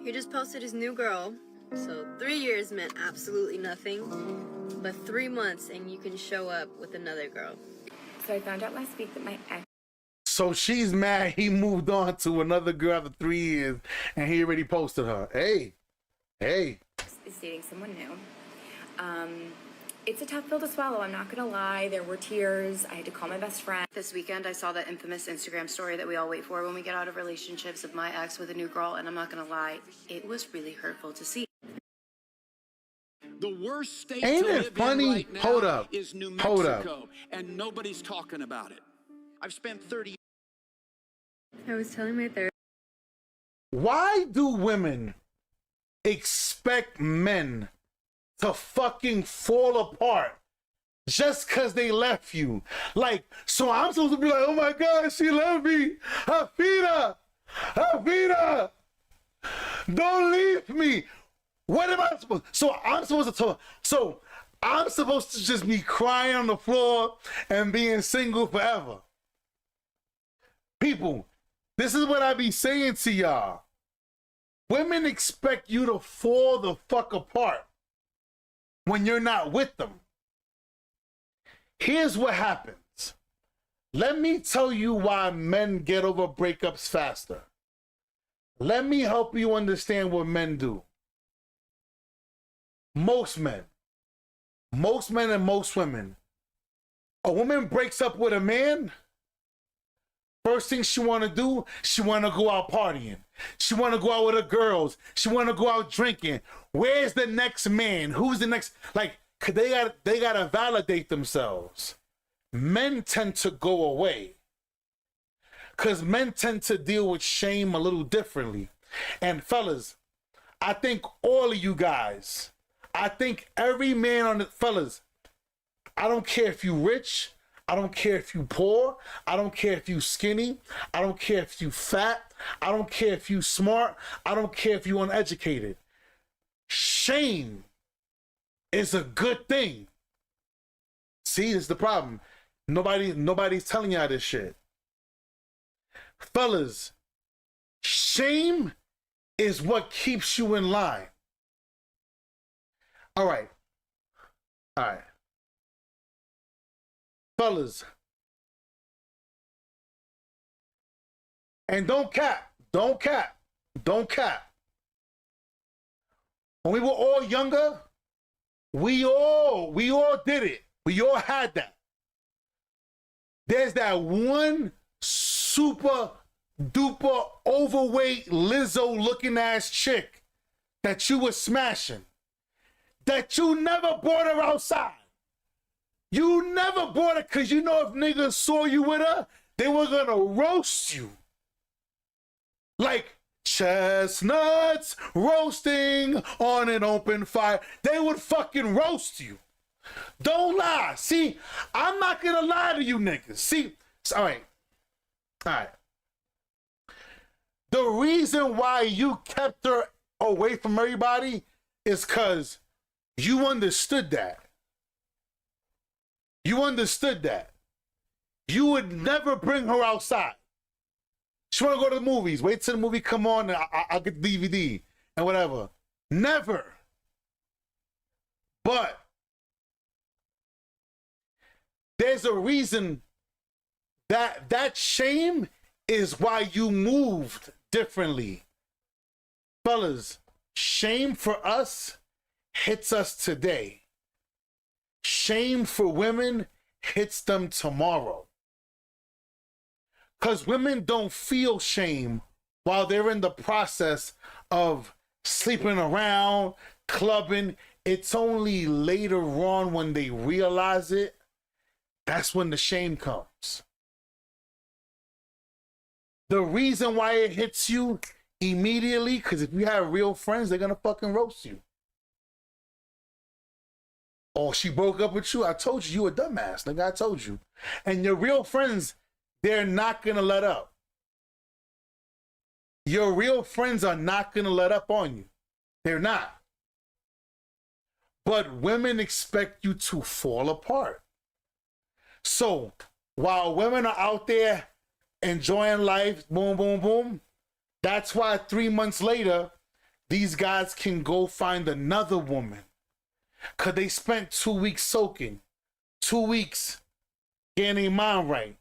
He just posted his new girl. So 3 years meant absolutely nothing. But 3 months and you can show up with another girl. So I found out last week that my ex So she's mad he moved on to another girl after 3 years and he already posted her. Hey. is dating someone new. It's a tough pill to swallow, I'm not gonna lie. There were tears. I had to call my best friend. This weekend, I saw that infamous Instagram story that we all wait for when we get out of relationships of my ex with a new girl, and I'm not gonna lie, it was really hurtful to see. The worst state Ain't to it live funny? in right now Hold up. is New Hold Mexico, up. and nobody's talking about it. I've spent 30 I was telling my therapist. Why do women expect men to fucking fall apart just because they left you? Like, so I'm supposed to be like, oh my God, she left me. Hafida, don't leave me. What am I supposed to? So I'm supposed to just be crying on the floor and being single forever. People, this is what I be saying to y'all. Women expect you to fall the fuck apart when you're not with them. Here's what happens. Let me tell you why men get over breakups faster. Let me help you understand what men do. Most men and most women. A woman breaks up with a man. First thing she want to do, she want to go out partying. She want to go out with her girls. She want to go out drinking. Where's the next man? Who's the next? Like, they gotta validate themselves. Men tend to go away because men tend to deal with shame a little differently. And fellas, I think all of you guys, I think every man on the fellas, I don't care if you rich, I don't care if you poor, I don't care if you skinny, I don't care if you fat, I don't care if you smart, I don't care if you uneducated. Shame is a good thing. See, this is the problem. Nobody's telling y'all this shit. Fellas, shame is what keeps you in line. All right. Fellas. And don't cap. When we were all younger, we all did it. We all had that. There's that one super duper overweight Lizzo looking ass chick that you were smashing, that you never brought her outside. You never brought her because you know if niggas saw you with her, they were gonna roast you. Like chestnuts roasting on an open fire. They would fucking roast you. Don't lie. See, I'm not gonna lie to you niggas. See, all right. The reason why you kept her away from everybody is because you understood that. You understood that. You would never bring her outside. She want to go to the movies. Wait till the movie come on and I'll get the DVD and whatever. Never. But there's a reason that shame is why you moved differently. Fellas, shame for us hits us today. Shame for women hits them tomorrow. Because women don't feel shame while they're in the process of sleeping around, clubbing. It's only later on when they realize it, that's when the shame comes. The reason why it hits you immediately, because if you have real friends, they're going to fucking roast you. Oh, she broke up with you? I told you, you a dumbass. Nigga, I told you. And your real friends, they're not going to let up. Your real friends are not going to let up on you. They're not. But women expect you to fall apart. So while women are out there enjoying life, boom, boom, boom, that's why 3 months later, these guys can go find another woman. Because they spent 2 weeks soaking, 2 weeks getting their mind right.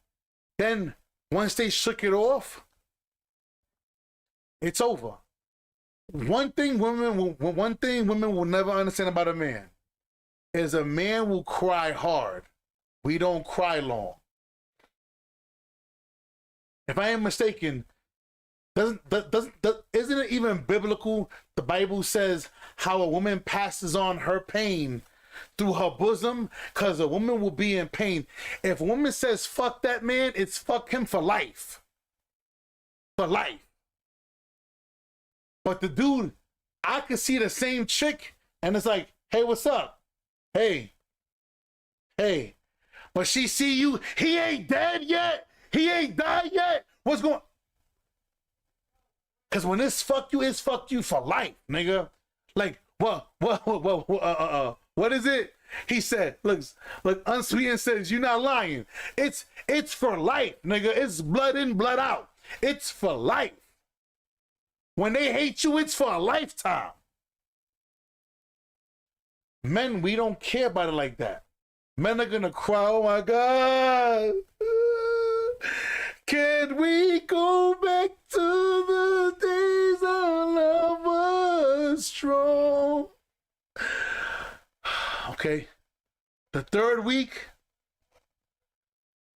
Then once they shook it off, it's over. One thing women will never understand about a man is a man will cry hard. We don't cry long. If I am mistaken, isn't it even biblical? The Bible says how a woman passes on her pain through her bosom, because a woman will be in pain. If a woman says fuck that man, it's fuck him for life. For life. But the dude, I could see the same chick and it's like, hey, what's up? Hey. But she see you, he ain't dead yet. He ain't died yet. What's going on? Because when it's fuck you for life, nigga. Like, what is it? He said, look, Unsweetened says, you're not lying. It's for life, nigga. It's blood in, blood out. It's for life. When they hate you, it's for a lifetime. Men, we don't care about it like that. Men are gonna cry, oh my God. Can we go back to the days our love was strong? Okay. The third week,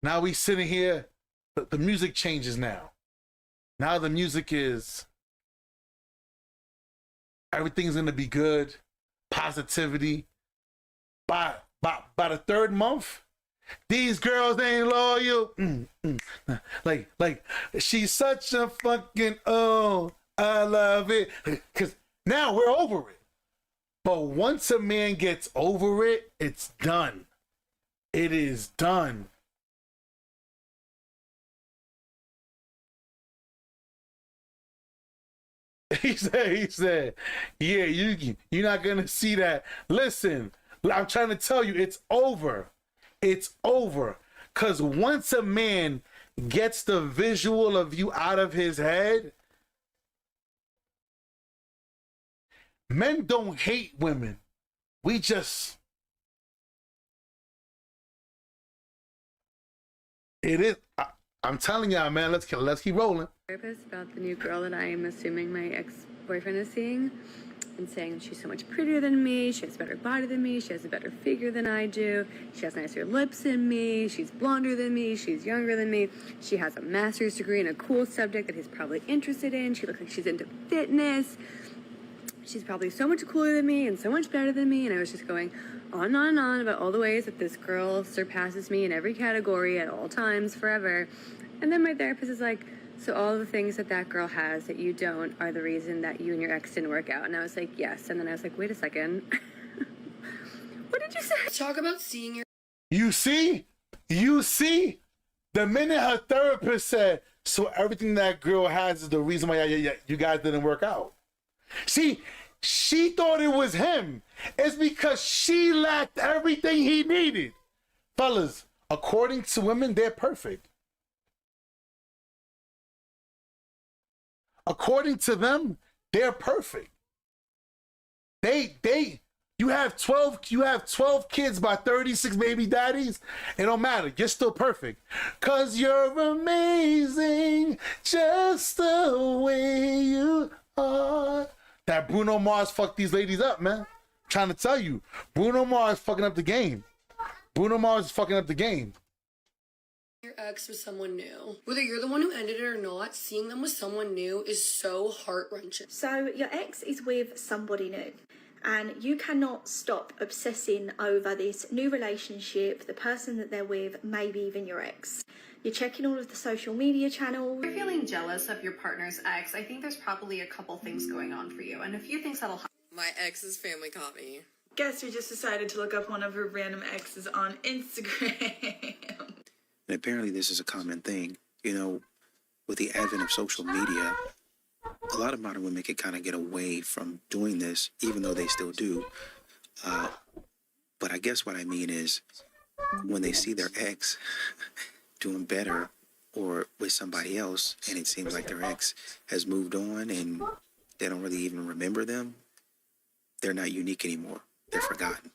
now we sitting here, the music changes now. Now the music is, everything's gonna be good, positivity. By the third month, these girls ain't loyal. Like, she's such a fucking, oh, I love it. Because now we're over it. But once a man gets over it, it's done. It is done. He said, yeah, you're not going to see that. Listen, I'm trying to tell you, it's over. It's over. Because once a man gets the visual of you out of his head, men don't hate women. We just... It is... I'm telling y'all, man, let's keep rolling. Therapist about the new girl that I am assuming my ex-boyfriend is seeing, and saying she's so much prettier than me, she has a better body than me, she has a better figure than I do, she has nicer lips than me, she's blonder than me, she's younger than me, she has a master's degree in a cool subject that he's probably interested in, she looks like she's into fitness, she's probably so much cooler than me and so much better than me. And I was just going on and on and on about all the ways that this girl surpasses me in every category at all times forever. And then my therapist is like, so all the things that that girl has that you don't are the reason that you and your ex didn't work out. And I was like, yes. And then I was like, wait a second. What did you say? Talk about seeing your. You see? You see? The minute her therapist said, so everything that girl has is the reason why you guys didn't work out. See, she thought it was him. It's because she lacked everything he needed. Fellas, according to women, they're perfect. According to them, they're perfect. You have 12 kids by 36 baby daddies. It don't matter. You're still perfect. 'Cause you're amazing just the way you are. That Bruno Mars fucked these ladies up, man. I'm trying to tell you. Bruno Mars fucking up the game. Bruno Mars is fucking up the game. Your ex with someone new. Whether you're the one who ended it or not, seeing them with someone new is so heart-wrenching. So your ex is with somebody new, and you cannot stop obsessing over this new relationship, the person that they're with, maybe even your ex. You're checking all of the social media channels. If you're feeling jealous of your partner's ex, I think there's probably a couple things going on for you, and a few things that'll help. My ex's family caught me. Guess who just decided to look up one of her random exes on Instagram? And apparently this is a common thing. You know, with the advent of social media, a lot of modern women can kind of get away from doing this, even though they still do. But I guess what I mean is when they see their ex doing better or with somebody else, and it seems like their ex has moved on and they don't really even remember them, they're not unique anymore. They're forgotten.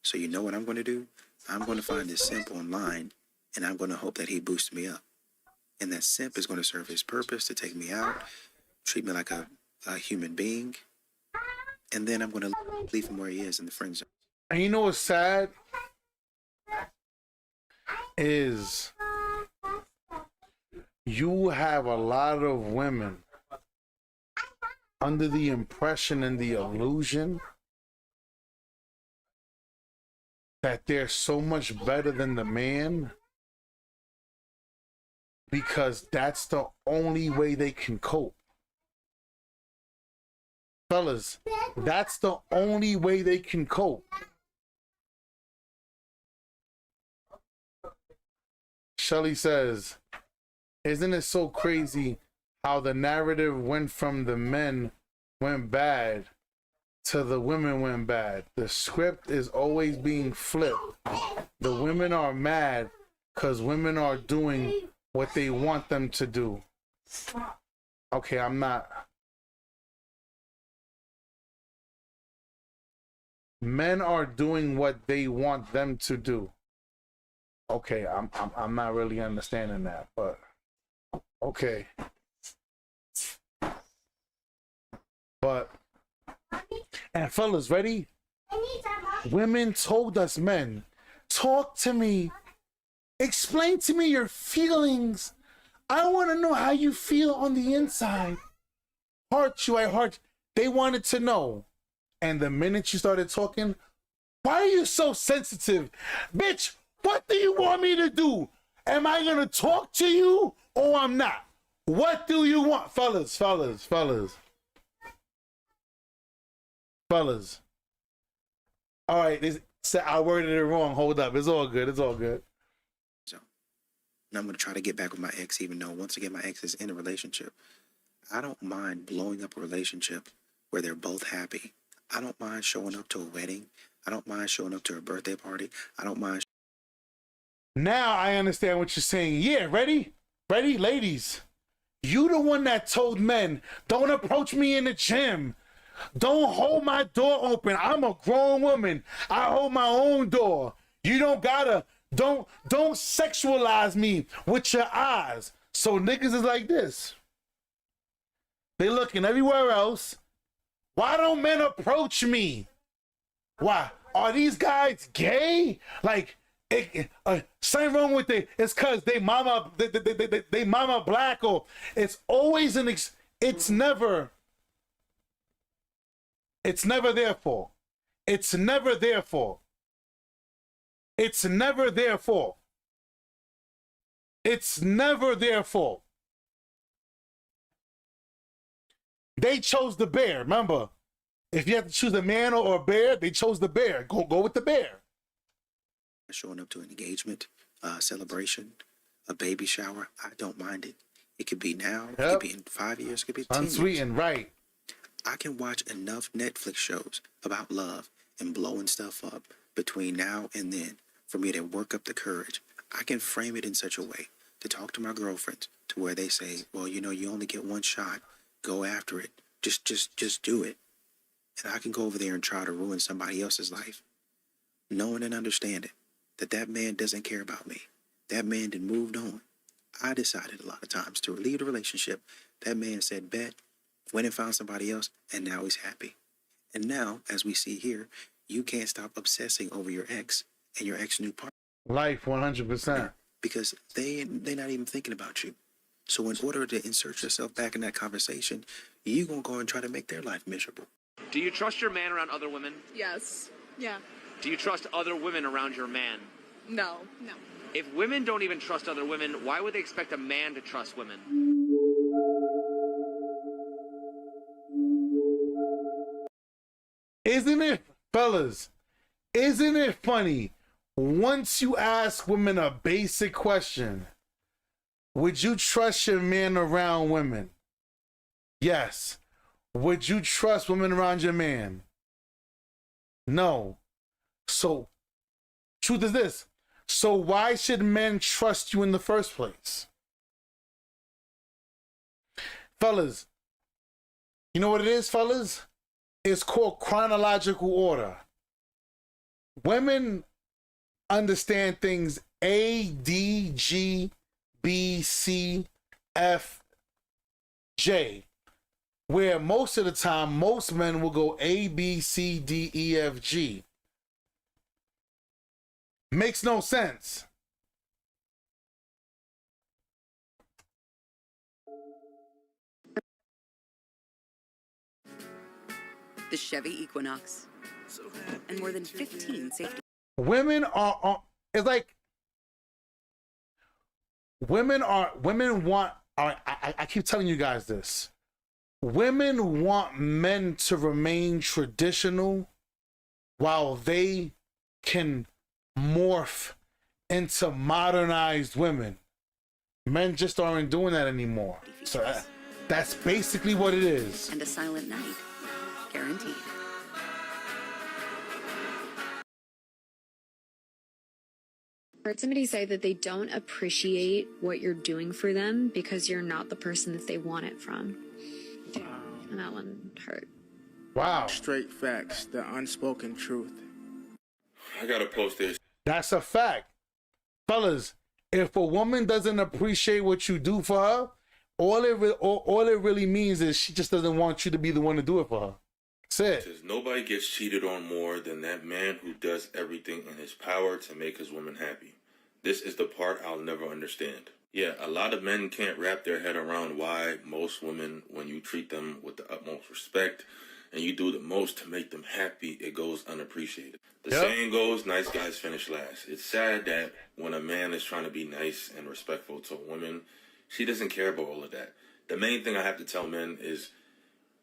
So you know what I'm going to do? I'm going to find this simp online, and I'm going to hope that he boosts me up. And that simp is going to serve his purpose to take me out, treat me like a human being, and then I'm going to leave him where he is in the friend zone. And you know what's sad? Is you have a lot of women under the impression and the illusion that they're so much better than the man because that's the only way they can cope. Fellas, that's the only way they can cope. Shelly says, isn't it so crazy how the narrative went from the men went bad to the women went bad? The script is always being flipped. The women are mad because women are doing what they want them to do. Okay, I'm not. Men are doing what they want them to do. Okay, I'm not really understanding that, but okay. But, and fellas, ready? Women told us, men, talk to me. Explain to me your feelings. I want to know how you feel on the inside. Heart you, I heart. They wanted to know. And the minute you started talking, why are you so sensitive? Bitch, what do you want me to do? Am I going to talk to you or I'm not? What do you want? Fellas. All right, I worded it wrong. Hold up. It's all good. So, and I'm going to try to get back with my ex, even though once again, my ex is in a relationship. I don't mind blowing up a relationship where they're both happy. I don't mind showing up to a wedding. I don't mind showing up to a birthday party. I don't mind. Now I understand what you're saying. Yeah, ready? Ready, ladies? You the one that told men, don't approach me in the gym. Don't hold my door open. I'm a grown woman. I hold my own door. You don't sexualize me with your eyes. So niggas is like this. They looking everywhere else. Why don't men approach me? Why? Are these guys gay? Like, something wrong with it. It's cause they mama black, or it's always it's never their fault. It's never their fault. It's never their fault. It's never their fault. They chose the bear. Remember, if you have to choose a man or a bear, they chose the bear. Go with the bear. showing up to an engagement, celebration, a baby shower, I don't mind it. It could be now, it could be in 5 years, it could be 10 years. Unsweet and right. I can watch enough Netflix shows about love and blowing stuff up between now and then for me to work up the courage. I can frame it in such a way to talk to my girlfriends to where they say, well, you know, you only get one shot. Go after it. Just do it. And I can go over there and try to ruin somebody else's life, knowing and understanding that man doesn't care about me. That man did moved on. I decided a lot of times to leave the relationship. That man said, bet, went and found somebody else, and now he's happy. And now, as we see here, you can't stop obsessing over your ex and your ex new partner. Life 100%. Because they're not even thinking about you. So in order to insert yourself back in that conversation, you're going to go and try to make their life miserable. Do you trust your man around other women? Yes. Yeah. Do you trust other women around your man? No. No. If women don't even trust other women, why would they expect a man to trust women? Isn't it, fellas, isn't it funny? Once you ask women a basic question, would you trust your man around women? Yes. Would you trust women around your man? No. So, truth is this. So why should men trust you in the first place? Fellas, you know what it is, fellas? It's called chronological order. Women understand things A, D, G, B, C, F, J, where most of the time, most men will go A, B, C, D, E, F, G. Makes no sense. The Chevy Equinox. And more than 15 safety. Women are it's like women want, I keep telling you guys this. Women want men to remain traditional while they can morph into modernized women. Men just aren't doing that anymore. So that's basically what it is. And a silent night. Guaranteed. I heard somebody say that they don't appreciate what you're doing for them because you're not the person that they want it from. And that one hurt. Wow. Straight facts, the unspoken truth. I gotta post this. That's a fact. Fellas, if a woman doesn't appreciate what you do for her, all it really means is she just doesn't want you to be the one to do it for her. That's it. Says nobody gets cheated on more than that man who does everything in his power to make his woman happy. This is the part I'll never understand. Yeah, a lot of men can't wrap their head around why most women, when you treat them with the utmost respect and you do the most to make them happy, it goes unappreciated. The saying goes, nice guys finish last. It's sad that when a man is trying to be nice and respectful to a woman, she doesn't care about all of that. The main thing I have to tell men is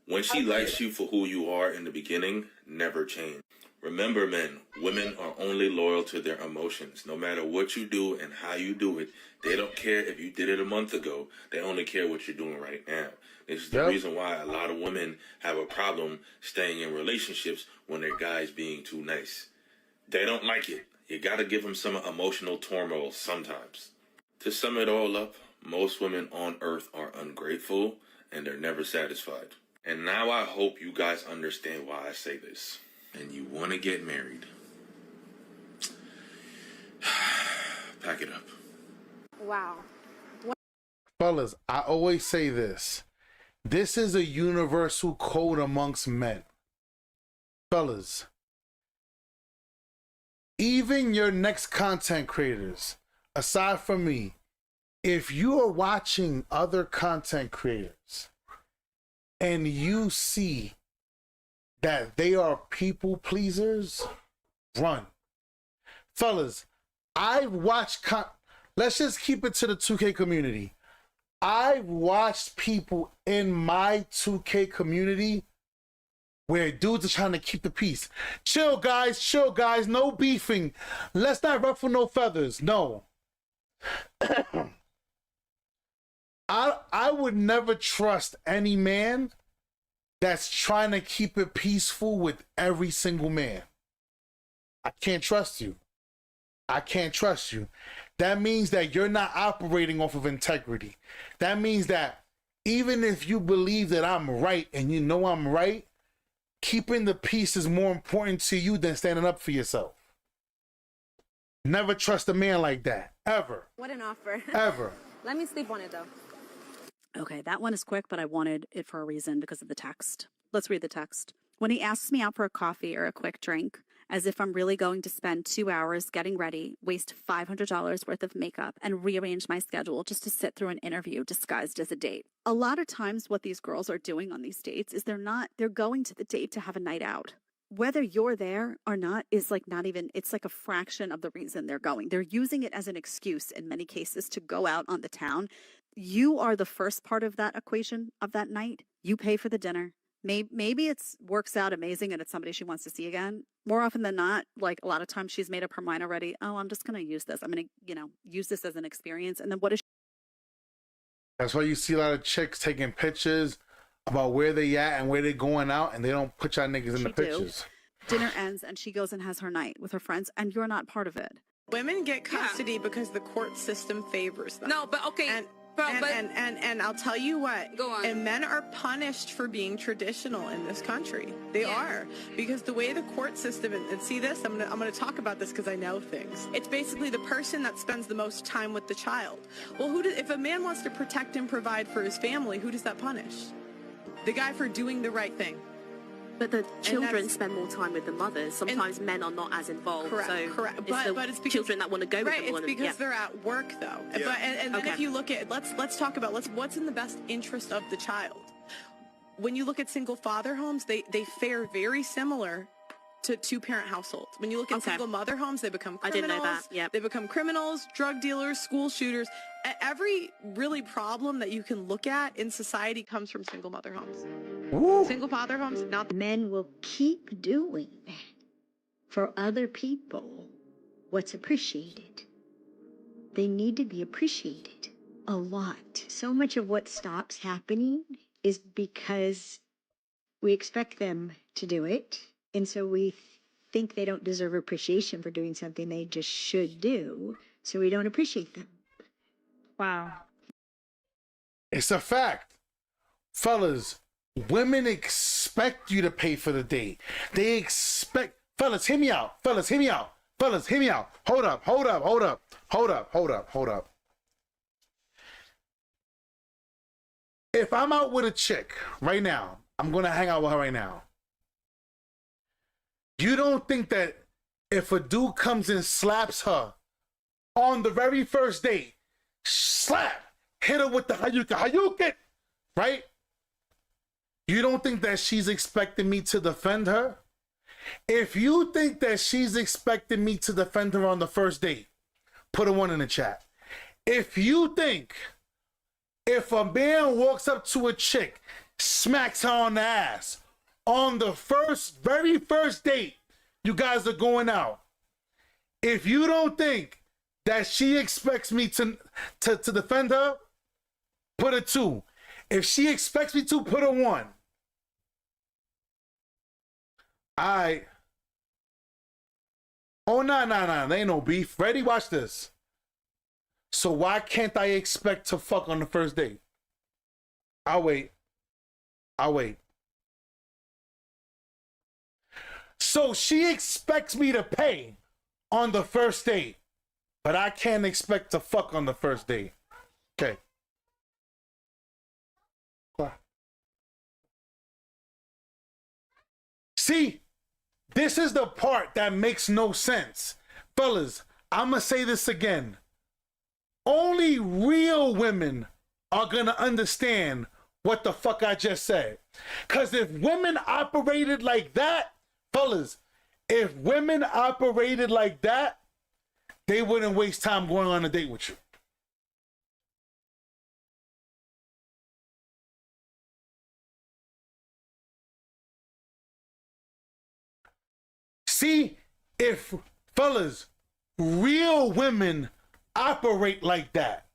when she likes you for who you are in the beginning, never change. Remember, men, women are only loyal to their emotions. No matter what you do and how you do it, they don't care if you did it a month ago. They only care what you're doing right now. This is the reason why a lot of women have a problem staying in relationships when their guy's being too nice. They don't like it. You gotta give them some emotional turmoil sometimes. To sum it all up, most women on earth are ungrateful and they're never satisfied. And now I hope you guys understand why I say this. And you want to get married. Pack it up. Wow. Fellas, I always say this. This is a universal code amongst men. Fellas, even your next content creators, aside from me, if you are watching other content creators and you see that they are people pleasers, run. Fellas, I've watched, let's just keep it to the 2K community. I've watched people in my 2K community where dudes are trying to keep the peace. Chill, guys, no beefing. Let's not ruffle no feathers. No. I would never trust any man that's trying to keep it peaceful with every single man. I can't trust you. I can't trust you. That means that you're not operating off of integrity. That means that even if you believe that I'm right and you know I'm right, keeping the peace is more important to you than standing up for yourself. Never trust a man like that. Ever. What an offer. Ever. Let me sleep on it though. Okay, that one is quick, but I wanted it for a reason because of the text. Let's read the text. When he asks me out for a coffee or a quick drink, as if I'm really going to spend 2 hours getting ready, waste $500 worth of makeup, and rearrange my schedule just to sit through an interview disguised as a date. A lot of times what these girls are doing on these dates is they're going to the date to have a night out. Whether you're there or not is like not even, it's like a fraction of the reason they're going. They're using it as an excuse in many cases to go out on the town. You are the first part of that equation of that night. You pay for the dinner. Maybe it works out amazing and it's somebody she wants to see again. More often than not, like a lot of times she's made up her mind already. Oh, I'm just going to use this. I'm going to, use this as an experience. And then what is That's why you see a lot of chicks taking pictures about where they at and where they going out, and they don't put y'all niggas in the pictures. Dinner ends and she goes and has her night with her friends, and you're not part of it. Women get custody because the court system favors them. No, but okay. And I'll tell you what. Go on. And men are punished for being traditional in this country. They are, because the way the court system and see this, I'm gonna talk about this because I know things. It's basically the person that spends the most time with the child. Well, if a man wants to protect and provide for his family, who does that punish? The guy for doing the right thing. But the children spend more time with the mothers. Sometimes men are not as involved. Correct, so correct. But it's because children that want to go with them. It's because they're at work, though. Yeah. But and then if you look at let's talk about what's in the best interest of the child. When you look at single father homes, they fare very similar to two-parent households. When you look at single mother homes, they become criminals. I didn't know that. Yep. They become criminals, drug dealers, school shooters. Every really problem that you can look at in society comes from single mother homes. Ooh. Single father homes, not men will keep doing for other people what's appreciated. They need to be appreciated a lot. So much of what stops happening is because we expect them to do it. And so we think they don't deserve appreciation for doing something they just should do. So we don't appreciate them. Wow. It's a fact. Fellas, women expect you to pay for the date. They expect, fellas, hear me out. Fellas, hear me out. Fellas, hear me out. Hold up. If I'm out with a chick right now, I'm going to hang out with her right now. You don't think that if a dude comes and slaps her on the very first date, hit her with the Hayuken, right? You don't think that she's expecting me to defend her? If you think that she's expecting me to defend her on the first date, put a 1 in the chat. If you think if a man walks up to a chick, smacks her on the ass, on the very first date, you guys are going out. If you don't think that she expects me to defend her, put a 2. If she expects me to, put a 1. Oh, no. There ain't no beef. Ready? Watch this. So why can't I expect to fuck on the first date? I'll wait. So she expects me to pay on the first date, but I can't expect to fuck on the first date. Okay. See, this is the part that makes no sense. Fellas, I'm going to say this again. Only real women are going to understand what the fuck I just said. Because if women operated like that, fellas, if women operated like that, they wouldn't waste time going on a date with you. See, if fellas, real women operate like that.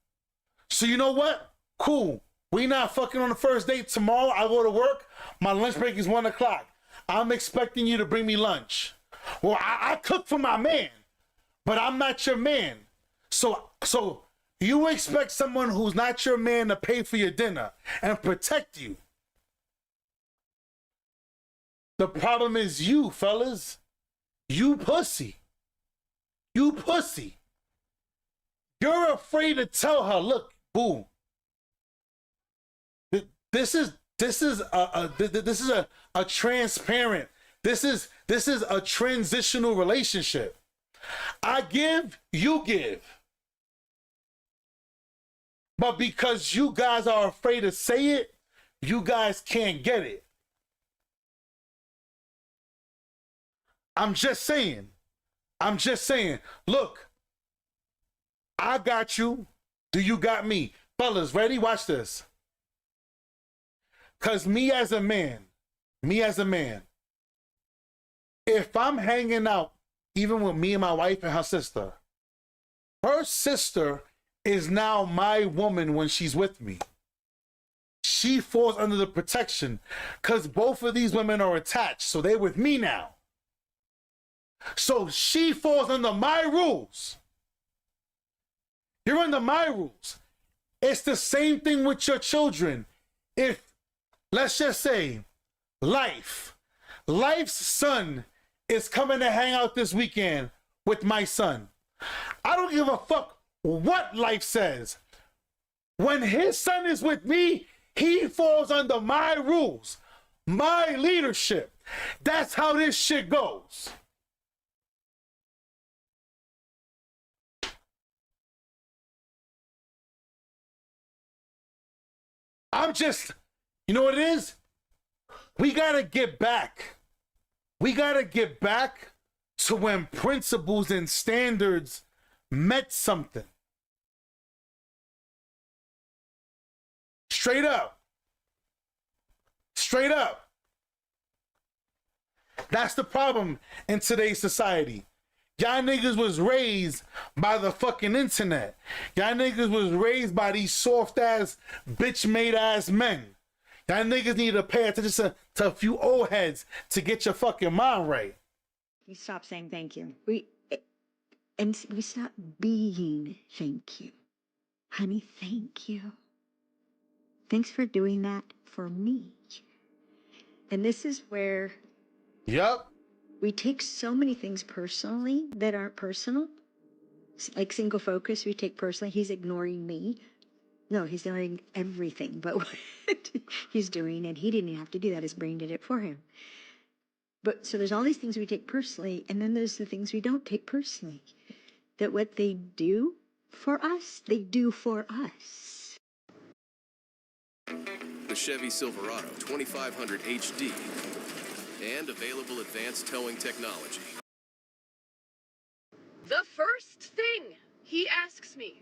So you know what? Cool. We not fucking on the first date tomorrow. I go to work. My lunch break is 1 o'clock. I'm expecting you to bring me lunch. Well, I cook for my man, but I'm not your man. So you expect someone who's not your man to pay for your dinner and protect you. The problem is you, fellas. You pussy. You pussy. You're afraid to tell her, look, boo. This is a transparent. This is a transitional relationship. I give, you give. But because you guys are afraid to say it, you guys can't get it. I'm just saying. Look, I got you. Do you got me? Fellas, ready? Watch this. Because me as a man, if I'm hanging out, even with me and my wife and her sister is now my woman when she's with me. She falls under the protection because both of these women are attached, so they're with me now. So she falls under my rules. You're under my rules. It's the same thing with your children. If, let's just say, Life's son is coming to hang out this weekend with my son. I don't give a fuck what Life says. When his son is with me, he falls under my rules, my leadership. That's how this shit goes. You know what it is? We gotta get back. To when principles and standards meant something. Straight up. That's the problem in today's society. Y'all niggas was raised by the fucking internet. Y'all niggas was raised by these soft ass, bitch made ass men. Y'all niggas need to pay attention to a few old heads to get your fucking mind right. You stop saying thank you. We stop being thank you. Honey, thank you. Thanks for doing that for me. And this is where... Yup. We take so many things personally that aren't personal. Like single focus, we take personally. He's ignoring me. No, he's doing everything but what he's doing, and he didn't even have to do that. His brain did it for him. But so there's all these things we take personally, and then there's the things we don't take personally. That what they do for us, they do for us. The Chevy Silverado 2500 HD and available advanced towing technology. The first thing he asks me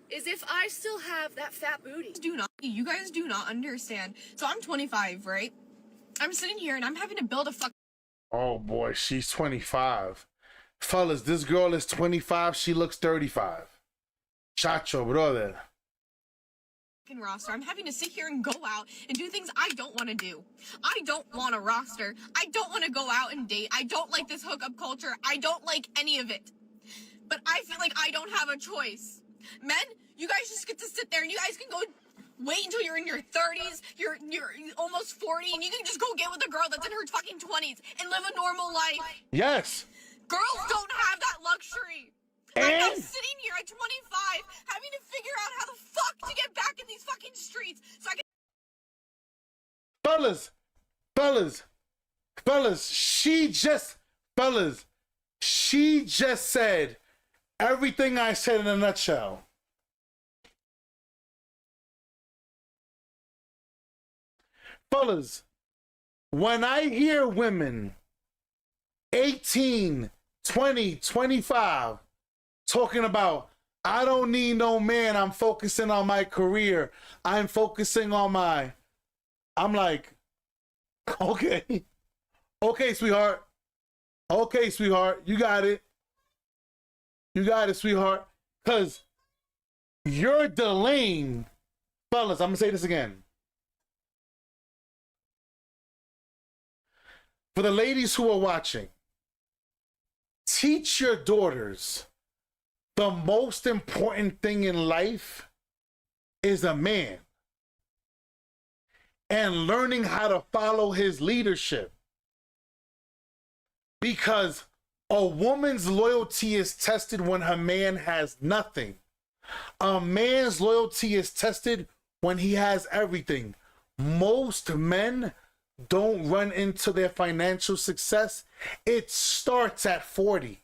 is if I still have that fat booty. You guys do not understand. So I'm 25, right? I'm sitting here and I'm having to build a Oh boy, she's 25. Fellas, this girl is 25. She looks 35. Chacho, brother. roster. I'm having to sit here and go out and do things I don't want to do. I don't want a roster. I don't want to go out and date. I don't like this hookup culture. I don't like any of it. But I feel like I don't have a choice. Men, you guys just get to sit there and you guys can go wait until you're in your 30s, you're almost 40, and you can just go get with a girl that's in her fucking 20s and live a normal life. Yes. Girls don't have that luxury. I'm sitting here at 25 having to figure out how the fuck to get back in these fucking streets so I can... Fellas, she just said everything I said in a nutshell. Fellas, when I hear women 18, 20, 25 talking about, I don't need no man, I'm focusing on my career, I'm focusing on my... I'm like, okay, sweetheart. Okay, sweetheart, you got it. You got it, sweetheart. Because you're delaying, fellas, I'm going to say this again. For the ladies who are watching, teach your daughters the most important thing in life is a man and learning how to follow his leadership. Because a woman's loyalty is tested when her man has nothing. A man's loyalty is tested when he has everything. Most men don't run into their financial success. It starts at 40.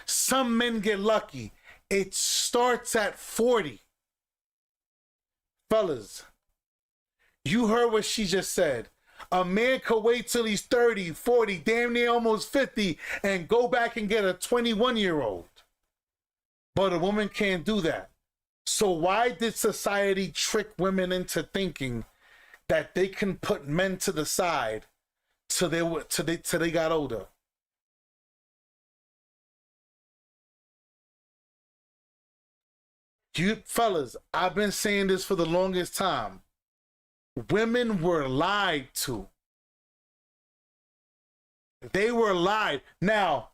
Some men get lucky. It starts at 40. Fellas, you heard what she just said. A man could wait till he's 30, 40, damn near almost 50 and go back and get a 21-year-old. But a woman can't do that. So why did society trick women into thinking that they can put men to the side till they got older? You fellas, I've been saying this for the longest time. Women were lied to. They were lied. Now,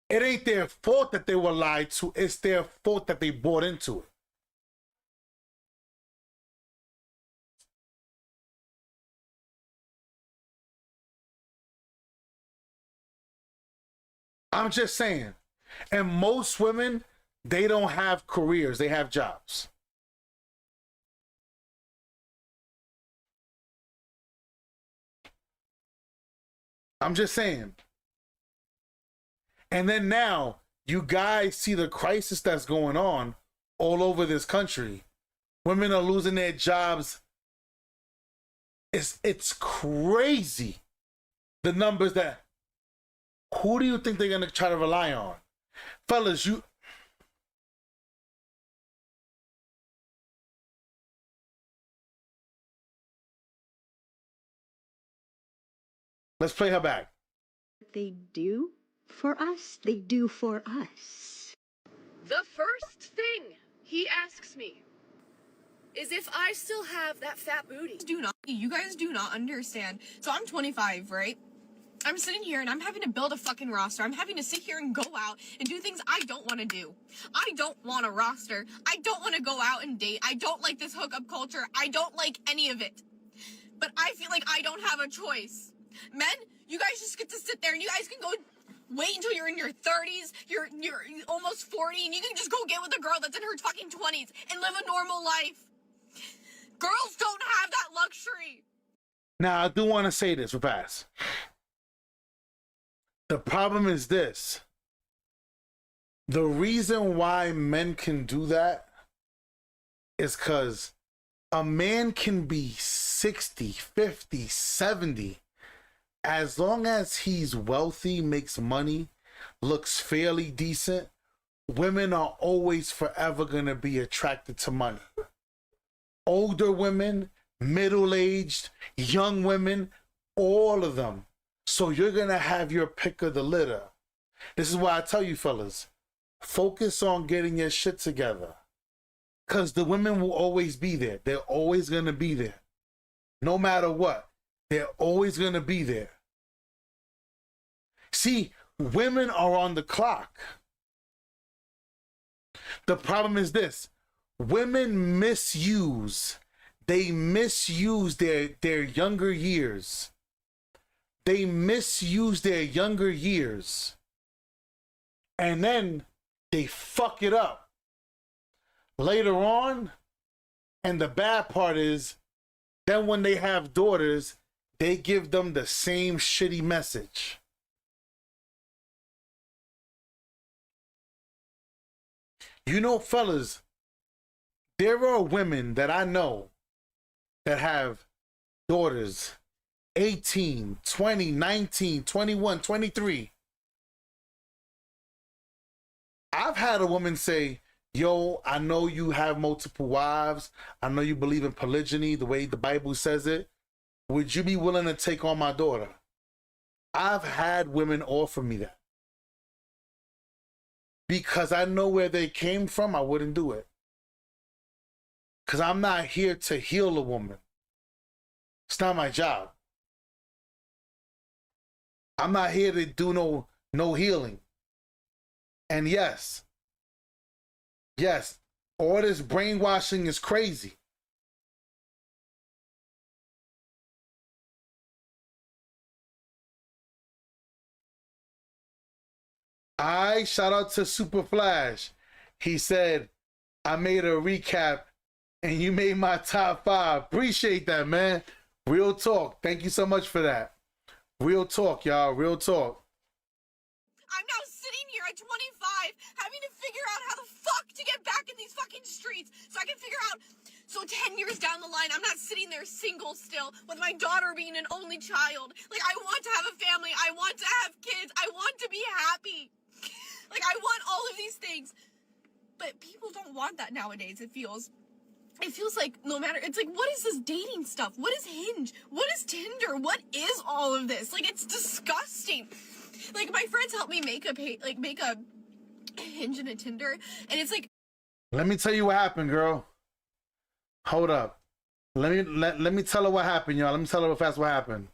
it ain't their fault that they were lied to. It's their fault that they bought into it. I'm just saying. And most women, they don't have careers. They have jobs. I'm just saying. And then now, you guys see the crisis that's going on all over this country. Women are losing their jobs. It's crazy. The numbers that... Who do you think they're going to try to rely on? Fellas, you... Let's play her back. They do for us, they do for us. The first thing he asks me is if I still have that fat booty. You guys do not understand. So I'm 25, right? I'm sitting here and I'm having to build a fucking roster. I'm having to sit here and go out and do things I don't want to do. I don't want a roster. I don't want to go out and date. I don't like this hookup culture. I don't like any of it. But I feel like I don't have a choice. Men, you guys just get to sit there and you guys can go wait until you're in your 30s, you're almost 40, and you can just go get with a girl that's in her fucking 20s and live a normal life. Girls don't have that luxury. Now, I do want to say this, Rapace. The problem is this. The reason why men can do that is because a man can be 60, 50, 70. As long as he's wealthy, makes money, looks fairly decent, women are always forever going to be attracted to money. Older women, middle-aged, young women, all of them. So you're going to have your pick of the litter. This is why I tell you, fellas, focus on getting your shit together. Because the women will always be there. They're always going to be there. No matter what, they're always going to be there. See, women are on the clock. The problem is this. Women misuse. They misuse their younger years. They misuse their younger years. And then they fuck it up. Later on, and the bad part is, then when they have daughters, they give them the same shitty message. You know, fellas, there are women that I know that have daughters 18, 20, 19, 21, 23. I've had a woman say, yo, I know you have multiple wives. I know you believe in polygyny, the way the Bible says it. Would you be willing to take on my daughter? I've had women offer me that. Because I know where they came from, I wouldn't do it. Because I'm not here to heal a woman. It's not my job. I'm not here to do no healing. And yes, all this brainwashing is crazy. Shout out to Super Flash. He said, I made a recap and you made my top 5. Appreciate that, man. Real talk. Thank you so much for that. Real talk, y'all. Real talk. I'm now sitting here at 25 having to figure out how the fuck to get back in these fucking streets so I can figure out, so 10 years down the line, I'm not sitting there single still with my daughter being an only child. Like, I want to have a family. I want to have kids. I want to be happy. Like, I want all of these things. But people don't want that nowadays, it feels. It feels like no matter, it's like, what is this dating stuff? What is Hinge? What is Tinder? What is all of this? Like, it's disgusting. Like, my friends helped me make a Hinge and a Tinder, and it's like, let me tell you what happened, girl. Hold up. Let me tell her what happened, y'all. Let me tell her real fast what happened.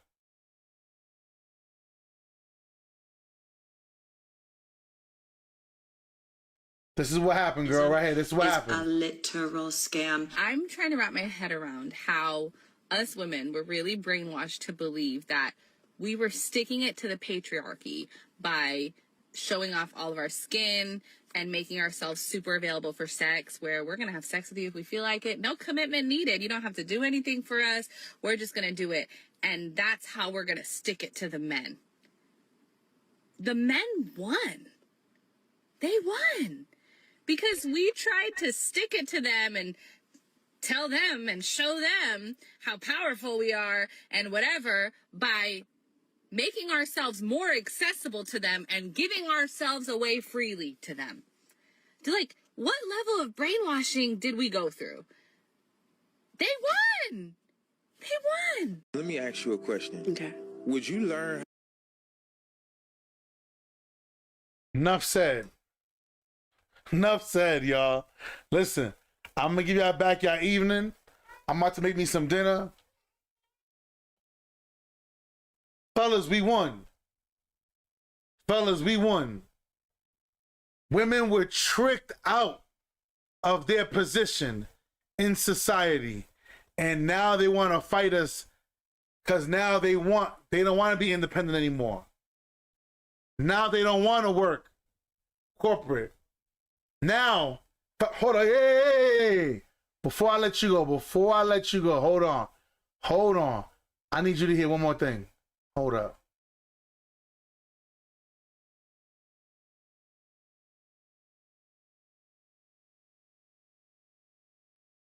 This is what happened, girl, right here. This is what happened. A literal scam. I'm trying to wrap my head around how us women were really brainwashed to believe that we were sticking it to the patriarchy by showing off all of our skin and making ourselves super available for sex, where we're going to have sex with you if we feel like it. No commitment needed. You don't have to do anything for us. We're just going to do it. And that's how we're going to stick it to the men. The men won. They won. Because we tried to stick it to them and tell them and show them how powerful we are and whatever by making ourselves more accessible to them and giving ourselves away freely to them. Like, what level of brainwashing did we go through? They won! They won! Let me ask you a question. Okay. Would you learn? Enough said. Enough said, y'all. Listen, I'm gonna give y'all back y'all evening. I'm about to make me some dinner. Fellas, we won. Fellas, we won. Women were tricked out of their position in society. And now they want to fight us because now they don't want to be independent anymore. Now they don't want to work corporate. Now, hold on, hey. Before I let you go, hold on. I need you to hear one more thing. Hold up.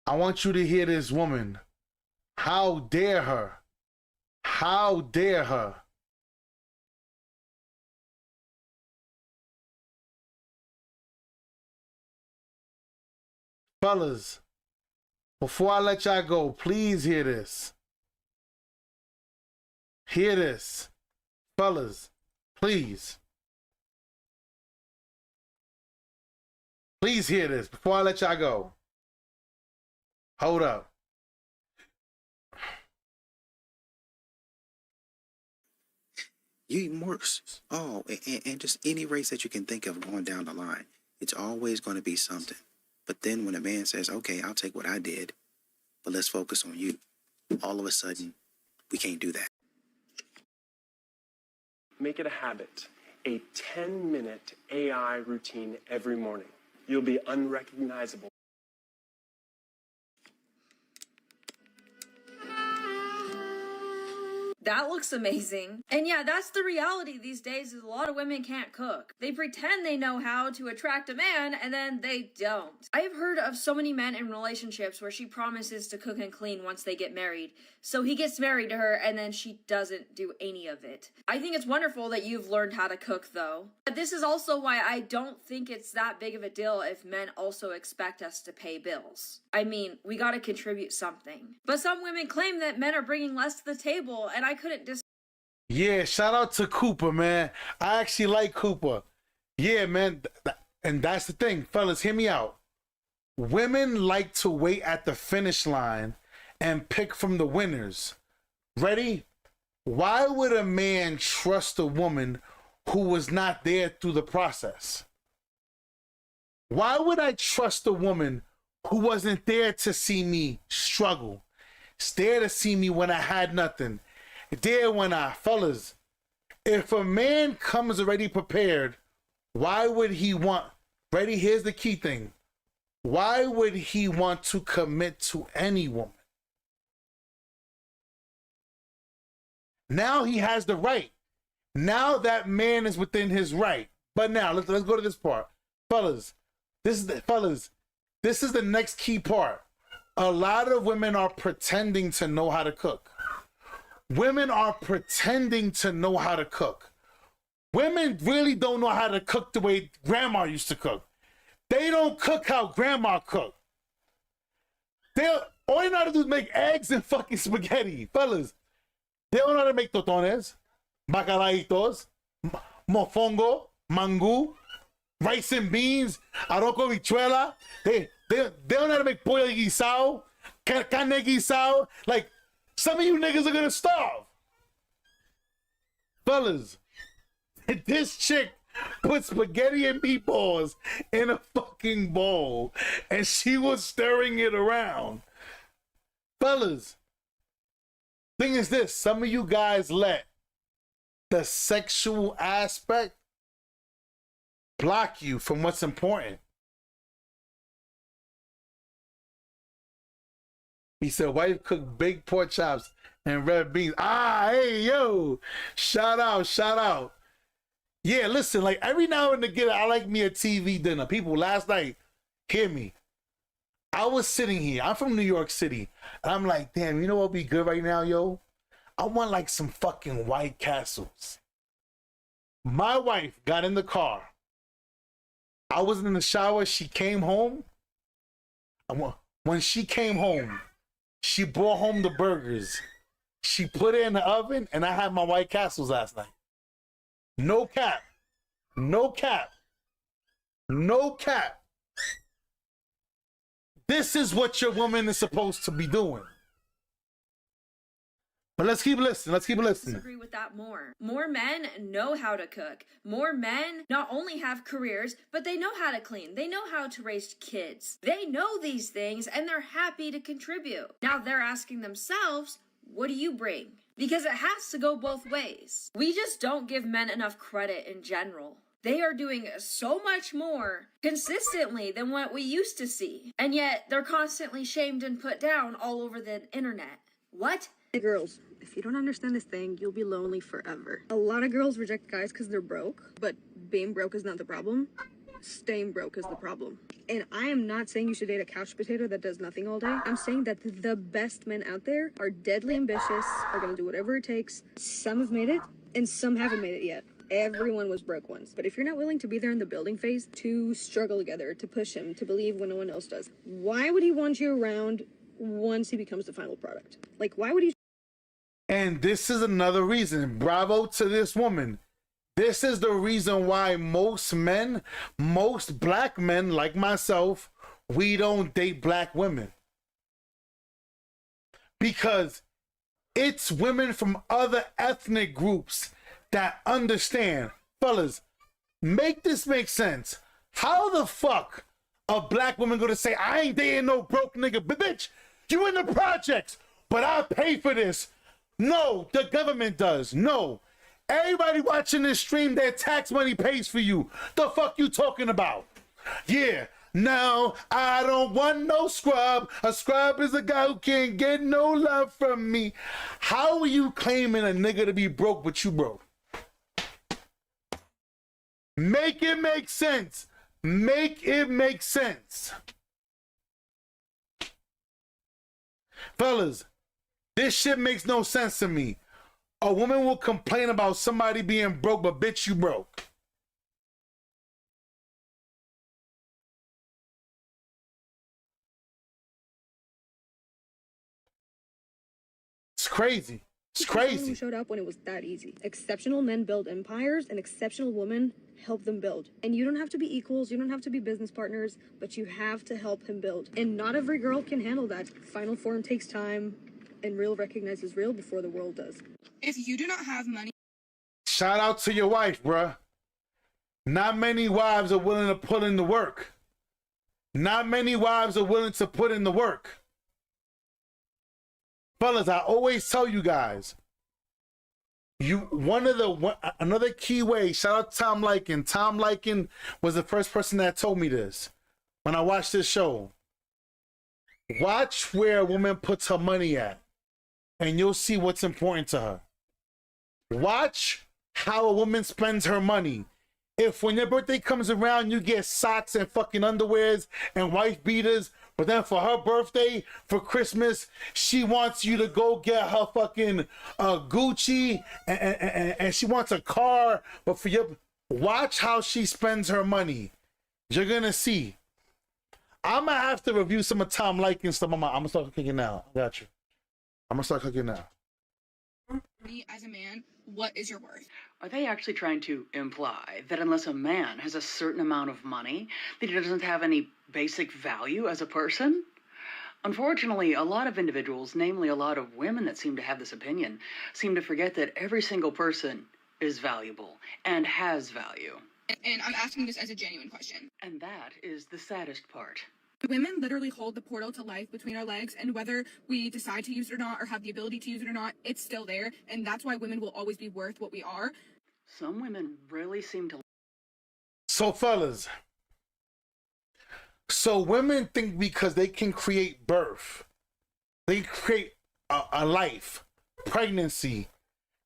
I want you to hear this woman. How dare her? How dare her? Fellas, before I let y'all go, please hear this. Hear this. Fellas, please. Please hear this before I let y'all go. Hold up. You even worse. Oh, and just any race that you can think of going down the line. It's always going to be something. But then when a man says, okay, I'll take what I did, but let's focus on you, all of a sudden, we can't do that. Make it a habit. A 10-minute AI routine every morning. You'll be unrecognizable. That looks amazing. And yeah, that's the reality these days is a lot of women can't cook. They pretend they know how to attract a man and then they don't. I have heard of so many men in relationships where she promises to cook and clean once they get married. So he gets married to her and then she doesn't do any of it. I think it's wonderful that you've learned how to cook though. But this is also why I don't think it's that big of a deal if men also expect us to pay bills. I mean, we gotta contribute something. But some women claim that men are bringing less to the table and I couldn't Yeah, shout out to Cooper, man. I actually like Cooper. Yeah, man. And that's the thing, fellas, hear me out. Women like to wait at the finish line and pick from the winners. Ready? Why would a man trust a woman who was not there through the process? Why would I trust a woman who wasn't there to see me struggle? There to see me when I had nothing. There when fellas, if a man comes already prepared, why would he want, ready, here's the key thing. Why would he want to commit to any woman? Now he has the right. Now that man is within his right. But now let's go to this part. Fellas, this is the next key part. A lot of women are pretending to know how to cook. Women are pretending to know how to cook. Women really don't know how to cook the way grandma used to cook. They don't cook how grandma cooked. All you know how to do is make eggs and fucking spaghetti. Fellas, they don't know how to make totones, bacalaitos, mofongo, mango, rice and beans, arroz con habichuela. They don't know how to make pollo guisado, carne guisado. Like, some of you niggas are gonna starve. Fellas, this chick put spaghetti and meatballs in a fucking bowl and she was stirring it around. Fellas, thing is this, some of you guys let the sexual aspect block you from what's important. He said, wife cook baked pork chops and red beans. Hey, yo, shout out. Yeah, listen, like every now and again, I like me a TV dinner. People, last night, hear me. I was sitting here. I'm from New York City. And I'm like, damn, you know what would be good right now, yo? I want like some fucking White Castles. My wife got in the car. I was in the shower. She came home. When she came home, she brought home the burgers. She put it in the oven, and I had my White Castles last night. No cap. No cap. No cap. This is what your woman is supposed to be doing. But let's keep listening. Let's keep listening. Disagree with that more. More men know how to cook. More men not only have careers, but they know how to clean. They know how to raise kids. They know these things and they're happy to contribute. Now they're asking themselves, what do you bring? Because it has to go both ways. We just don't give men enough credit in general. They are doing so much more consistently than what we used to see. And yet they're constantly shamed and put down all over the internet. What? Hey girls, if you don't understand this thing, you'll be lonely forever. A lot of girls reject guys because they're broke, but being broke is not the problem. Staying broke is the problem. And I am not saying you should date a couch potato that does nothing all day. I'm saying that the best men out there are deadly ambitious, are gonna do whatever it takes. Some have made it, and some haven't made it yet. Everyone was broke once. But if you're not willing to be there in the building phase, to struggle together, to push him, to believe when no one else does, why would he want you around once he becomes the final product? Like, why would he? And this is another reason. Bravo to this woman. This is the reason why most men, most black men like myself, we don't date black women. Because it's women from other ethnic groups that understand. Fellas, make this make sense. How the fuck a black woman gonna say, I ain't dating no broke nigga? But bitch, you in the projects, but I pay for this. No, the government does. No. Everybody watching this stream, their tax money pays for you. The fuck you talking about? Yeah. No, I don't want no scrub. A scrub is a guy who can't get no love from me. How are you claiming a nigga to be broke but you broke? Make it make sense. Make it make sense. Fellas, this shit makes no sense to me. A woman will complain about somebody being broke, but bitch, you broke. It's crazy. It's Someone crazy. who showed up when it was that easy. Exceptional men build empires, and exceptional women help them build. And you don't have to be equals, you don't have to be business partners, but you have to help him build. And not every girl can handle that. Final form takes time, and real recognizes real before the world does. If you do not have money, Shout out to your wife, bruh. Not many wives are willing to put in the work. Not many wives are willing to put in the work. Fellas, I always tell you guys, another key way, shout out to Tom Liken. Tom Liken was the first person that told me this when I watched this show. Watch where a woman puts her money at, and you'll see what's important to her. Watch how a woman spends her money. If when your birthday comes around, you get socks and fucking underwears and wife beaters, but then for her birthday, for Christmas, she wants you to go get her fucking Gucci and she wants a car, but for your... Watch how she spends her money. You're gonna see. I'm gonna have to review some of Tom Liken stuff. I'm gonna start cooking now. I got you. I'm gonna start cooking now. as a man, what is your worth? Are they actually trying to imply that unless a man has a certain amount of money, that he doesn't have any basic value as a person? Unfortunately, a lot of individuals, namely a lot of women that seem to have this opinion, seem to forget that every single person is valuable and has value. And I'm asking this as a genuine question. And that is the saddest part. Women literally hold the portal to life between our legs, and whether we decide to use it or not, or have the ability to use it or not, it's still there, and that's why women will always be worth what we are. Some women really seem to... So, fellas, so women think because they can create birth, they create a life, pregnancy,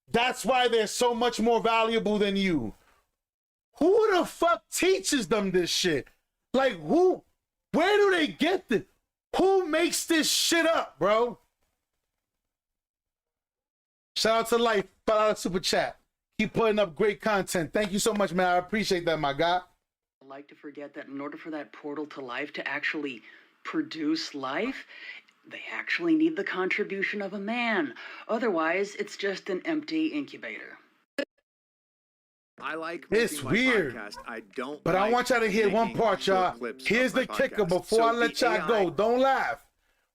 that's why they're so much more valuable than you. Who the fuck teaches them this shit? Like, who? Where do they get this? Who makes this shit up, bro? Shout out to Life, $5 super chat. Keep putting up great content. Thank you so much, man. I appreciate that, my guy. I like to forget that in order for that portal to life to actually produce life, they actually need the contribution of a man. Otherwise, it's just an empty incubator. I like it's my weird, podcast. I don't, but I want y'all to hear one part, y'all. Here's the kicker before I let y'all go. Don't laugh.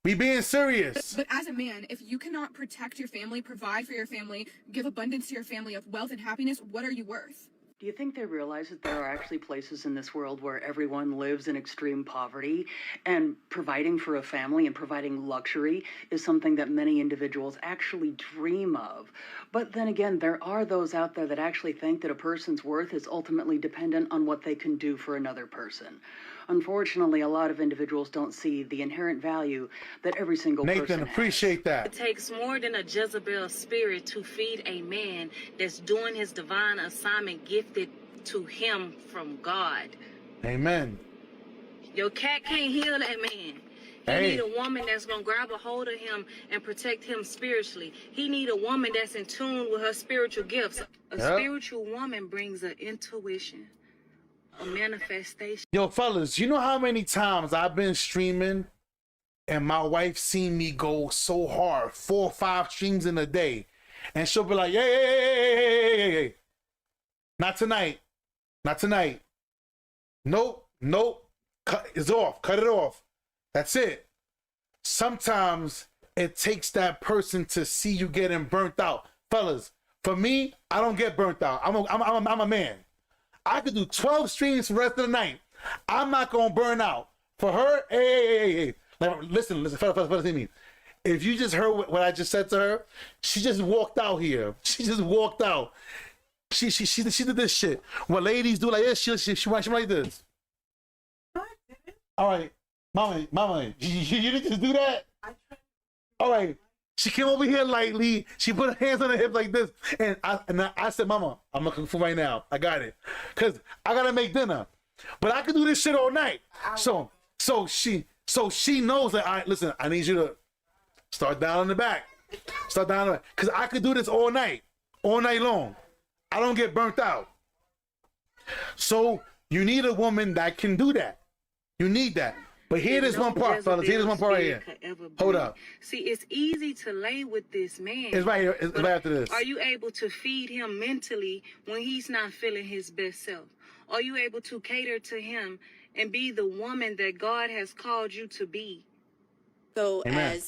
We being serious. But as a man, if you cannot protect your family, provide for your family, give abundance to your family of wealth and happiness, what are you worth? Do you think they realize that there are actually places in this world where everyone lives in extreme poverty, and providing for a family and providing luxury is something that many individuals actually dream of? But then again, there are those out there that actually think that a person's worth is ultimately dependent on what they can do for another person. Unfortunately, a lot of individuals don't see the inherent value that every single person Nathan, appreciate that. It takes more than a Jezebel spirit to feed a man that's doing his divine assignment gifted to him from God. Amen. Your cat can't heal that man. He need a woman that's going to grab a hold of him and protect him spiritually. He need a woman that's in tune with her spiritual gifts. A spiritual woman brings an intuition, a manifestation. Yo, fellas, you know how many times I've been streaming and my wife seen me go so hard, 4 or 5 streams in a day, and she'll be like, hey, not tonight, not tonight. Nope, cut it off. That's it. Sometimes it takes that person to see you getting burnt out. Fellas, for me, I don't get burnt out. I'm a man. I could do 12 streams for the rest of the night. I'm not gonna burn out. For her, hey. Like, listen, fellas, hear me. If you just heard what I just said to her, she just walked out here. She just walked out. She did this shit. What ladies do like this, she went like this. All right, mama, you didn't just do that? All right. She came over here lightly. She put her hands on her hip like this. And I said, Mama, I'm looking for right now. I got it. Because I got to make dinner. But I can do this shit all night. So she knows that, listen, I need you to start down in the back. Because I could do this all night long. I don't get burnt out. So you need a woman that can do that. You need that. But hear this one part, fellas. Hear this one part right here. Hold up. See, it's easy to lay with this man. It's right here. It's right after this. Are you able to feed him mentally when he's not feeling his best self? Are you able to cater to him and be the woman that God has called you to be? So Amen.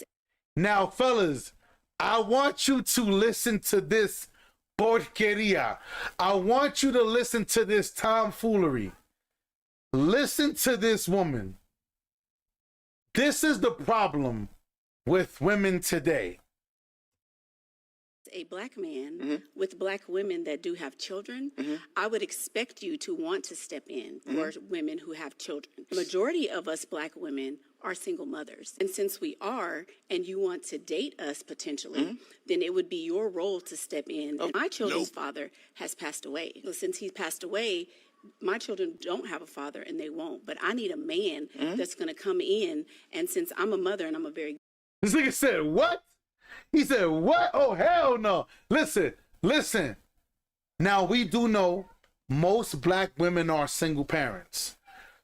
Now, fellas, I want you to listen to this porqueria. I want you to listen to this tomfoolery. Listen to this woman. This is the problem with women today. A black man with black women that do have children, I would expect you to want to step in for women who have children. The majority of us black women are single mothers. And since we are, and you want to date us potentially, then it would be your role to step in. My children's father has passed away. So since he's passed away, my children don't have a father and they won't. But I need a man that's going to come in. And since I'm a mother and I'm a very... This nigga said, what? He said, what? Oh, hell no. Listen. Now, we do know most black women are single parents.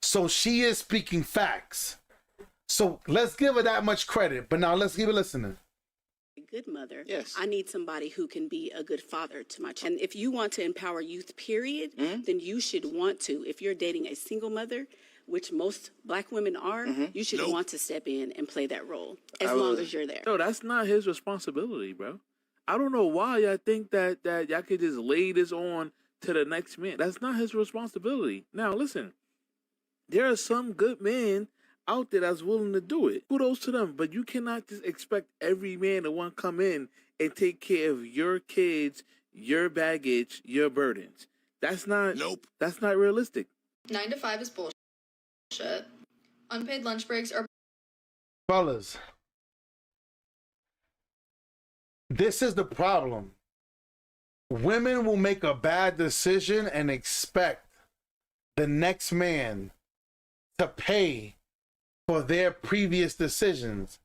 So she is speaking facts. So let's give her that much credit. But now let's give her listening. Good mother. Yes. I need somebody who can be a good father to my child. And if you want to empower youth, period, then you should want to. If you're dating a single mother, which most black women are, you should want to step in and play that role as long as you're there. No, that's not his responsibility, bro. I don't know why y'all think that y'all could just lay this on to the next man. That's not his responsibility. Now, listen, there are some good men out there that's willing to do it. Kudos to them, but you cannot just expect every man to want to come in and take care of your kids, your baggage, your burdens. That's not. That's not realistic. 9 to 5 is bullshit. Unpaid lunch breaks are... Fellas, this is the problem. Women will make a bad decision and expect the next man to pay for their previous decisions.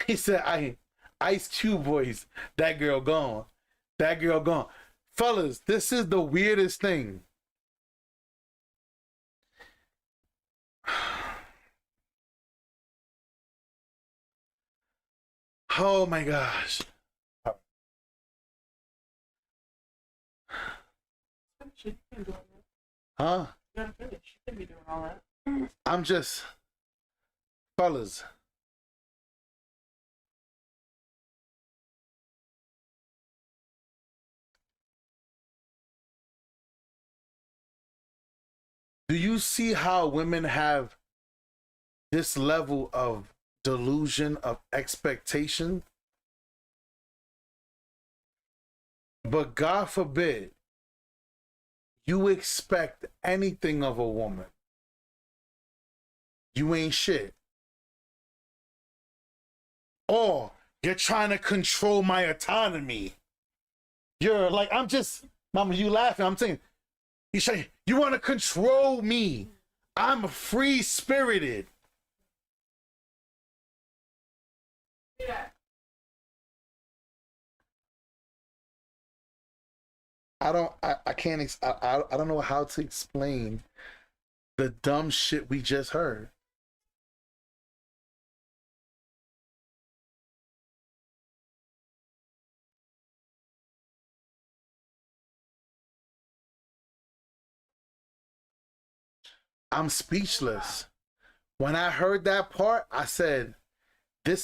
He said, Ice Cube voice, that girl gone. That girl gone. Fellas, this is the weirdest thing. Oh my gosh. Huh? I'm just, fellas. Do you see how women have this level of delusion of expectation? But God forbid you expect anything of a woman. You ain't shit. Or you're trying to control my autonomy. You're like, I'm just, mama, you laughing. I'm saying, you want to control me. I'm free-spirited. Yeah. I don't know how to explain the dumb shit we just heard. I'm speechless. When I heard that part, I said, tell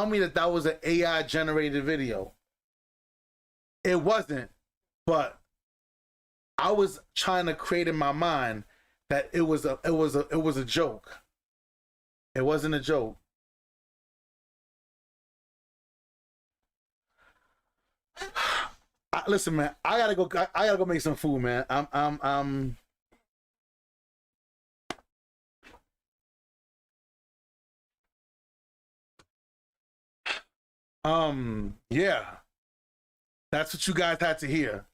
me that was an AI generated video. It wasn't, but I was trying to create in my mind that it was a joke. It wasn't a joke. Listen, man, I gotta go make some food, man. Yeah. That's what you guys had to hear.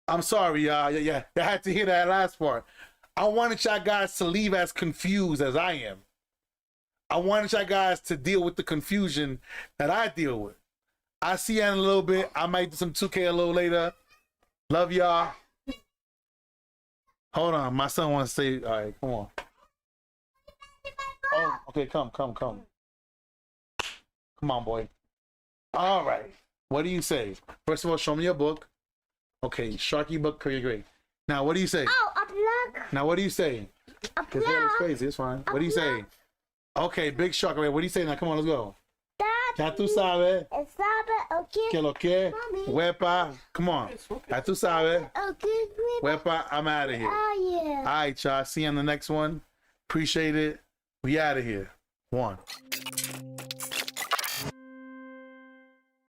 I'm sorry, y'all. Yeah, you had to hear that last part. I wanted y'all guys to leave as confused as I am. I wanted y'all guys to deal with the confusion that I deal with. I'll see you in a little bit. I might do some 2K a little later. Love y'all. Hold on, my son wants to say. All right, come on. Oh, okay, come. Come on, boy. All right. What do you say? First of all, show me your book. Okay, Sharky book, career great. Now, what do you say? Oh, a plug. Now, what do you say? A Because that was crazy. It's fine. What do you say? Okay, big shark. What do you say now? Come on, let's go. Ya tú sabes. Que lo que. Wepa. Come on. Ya tú sabes. Wepa, I'm out of here. Oh, yeah. All right, y'all. See you on the next one. Appreciate it. We out of here. 1.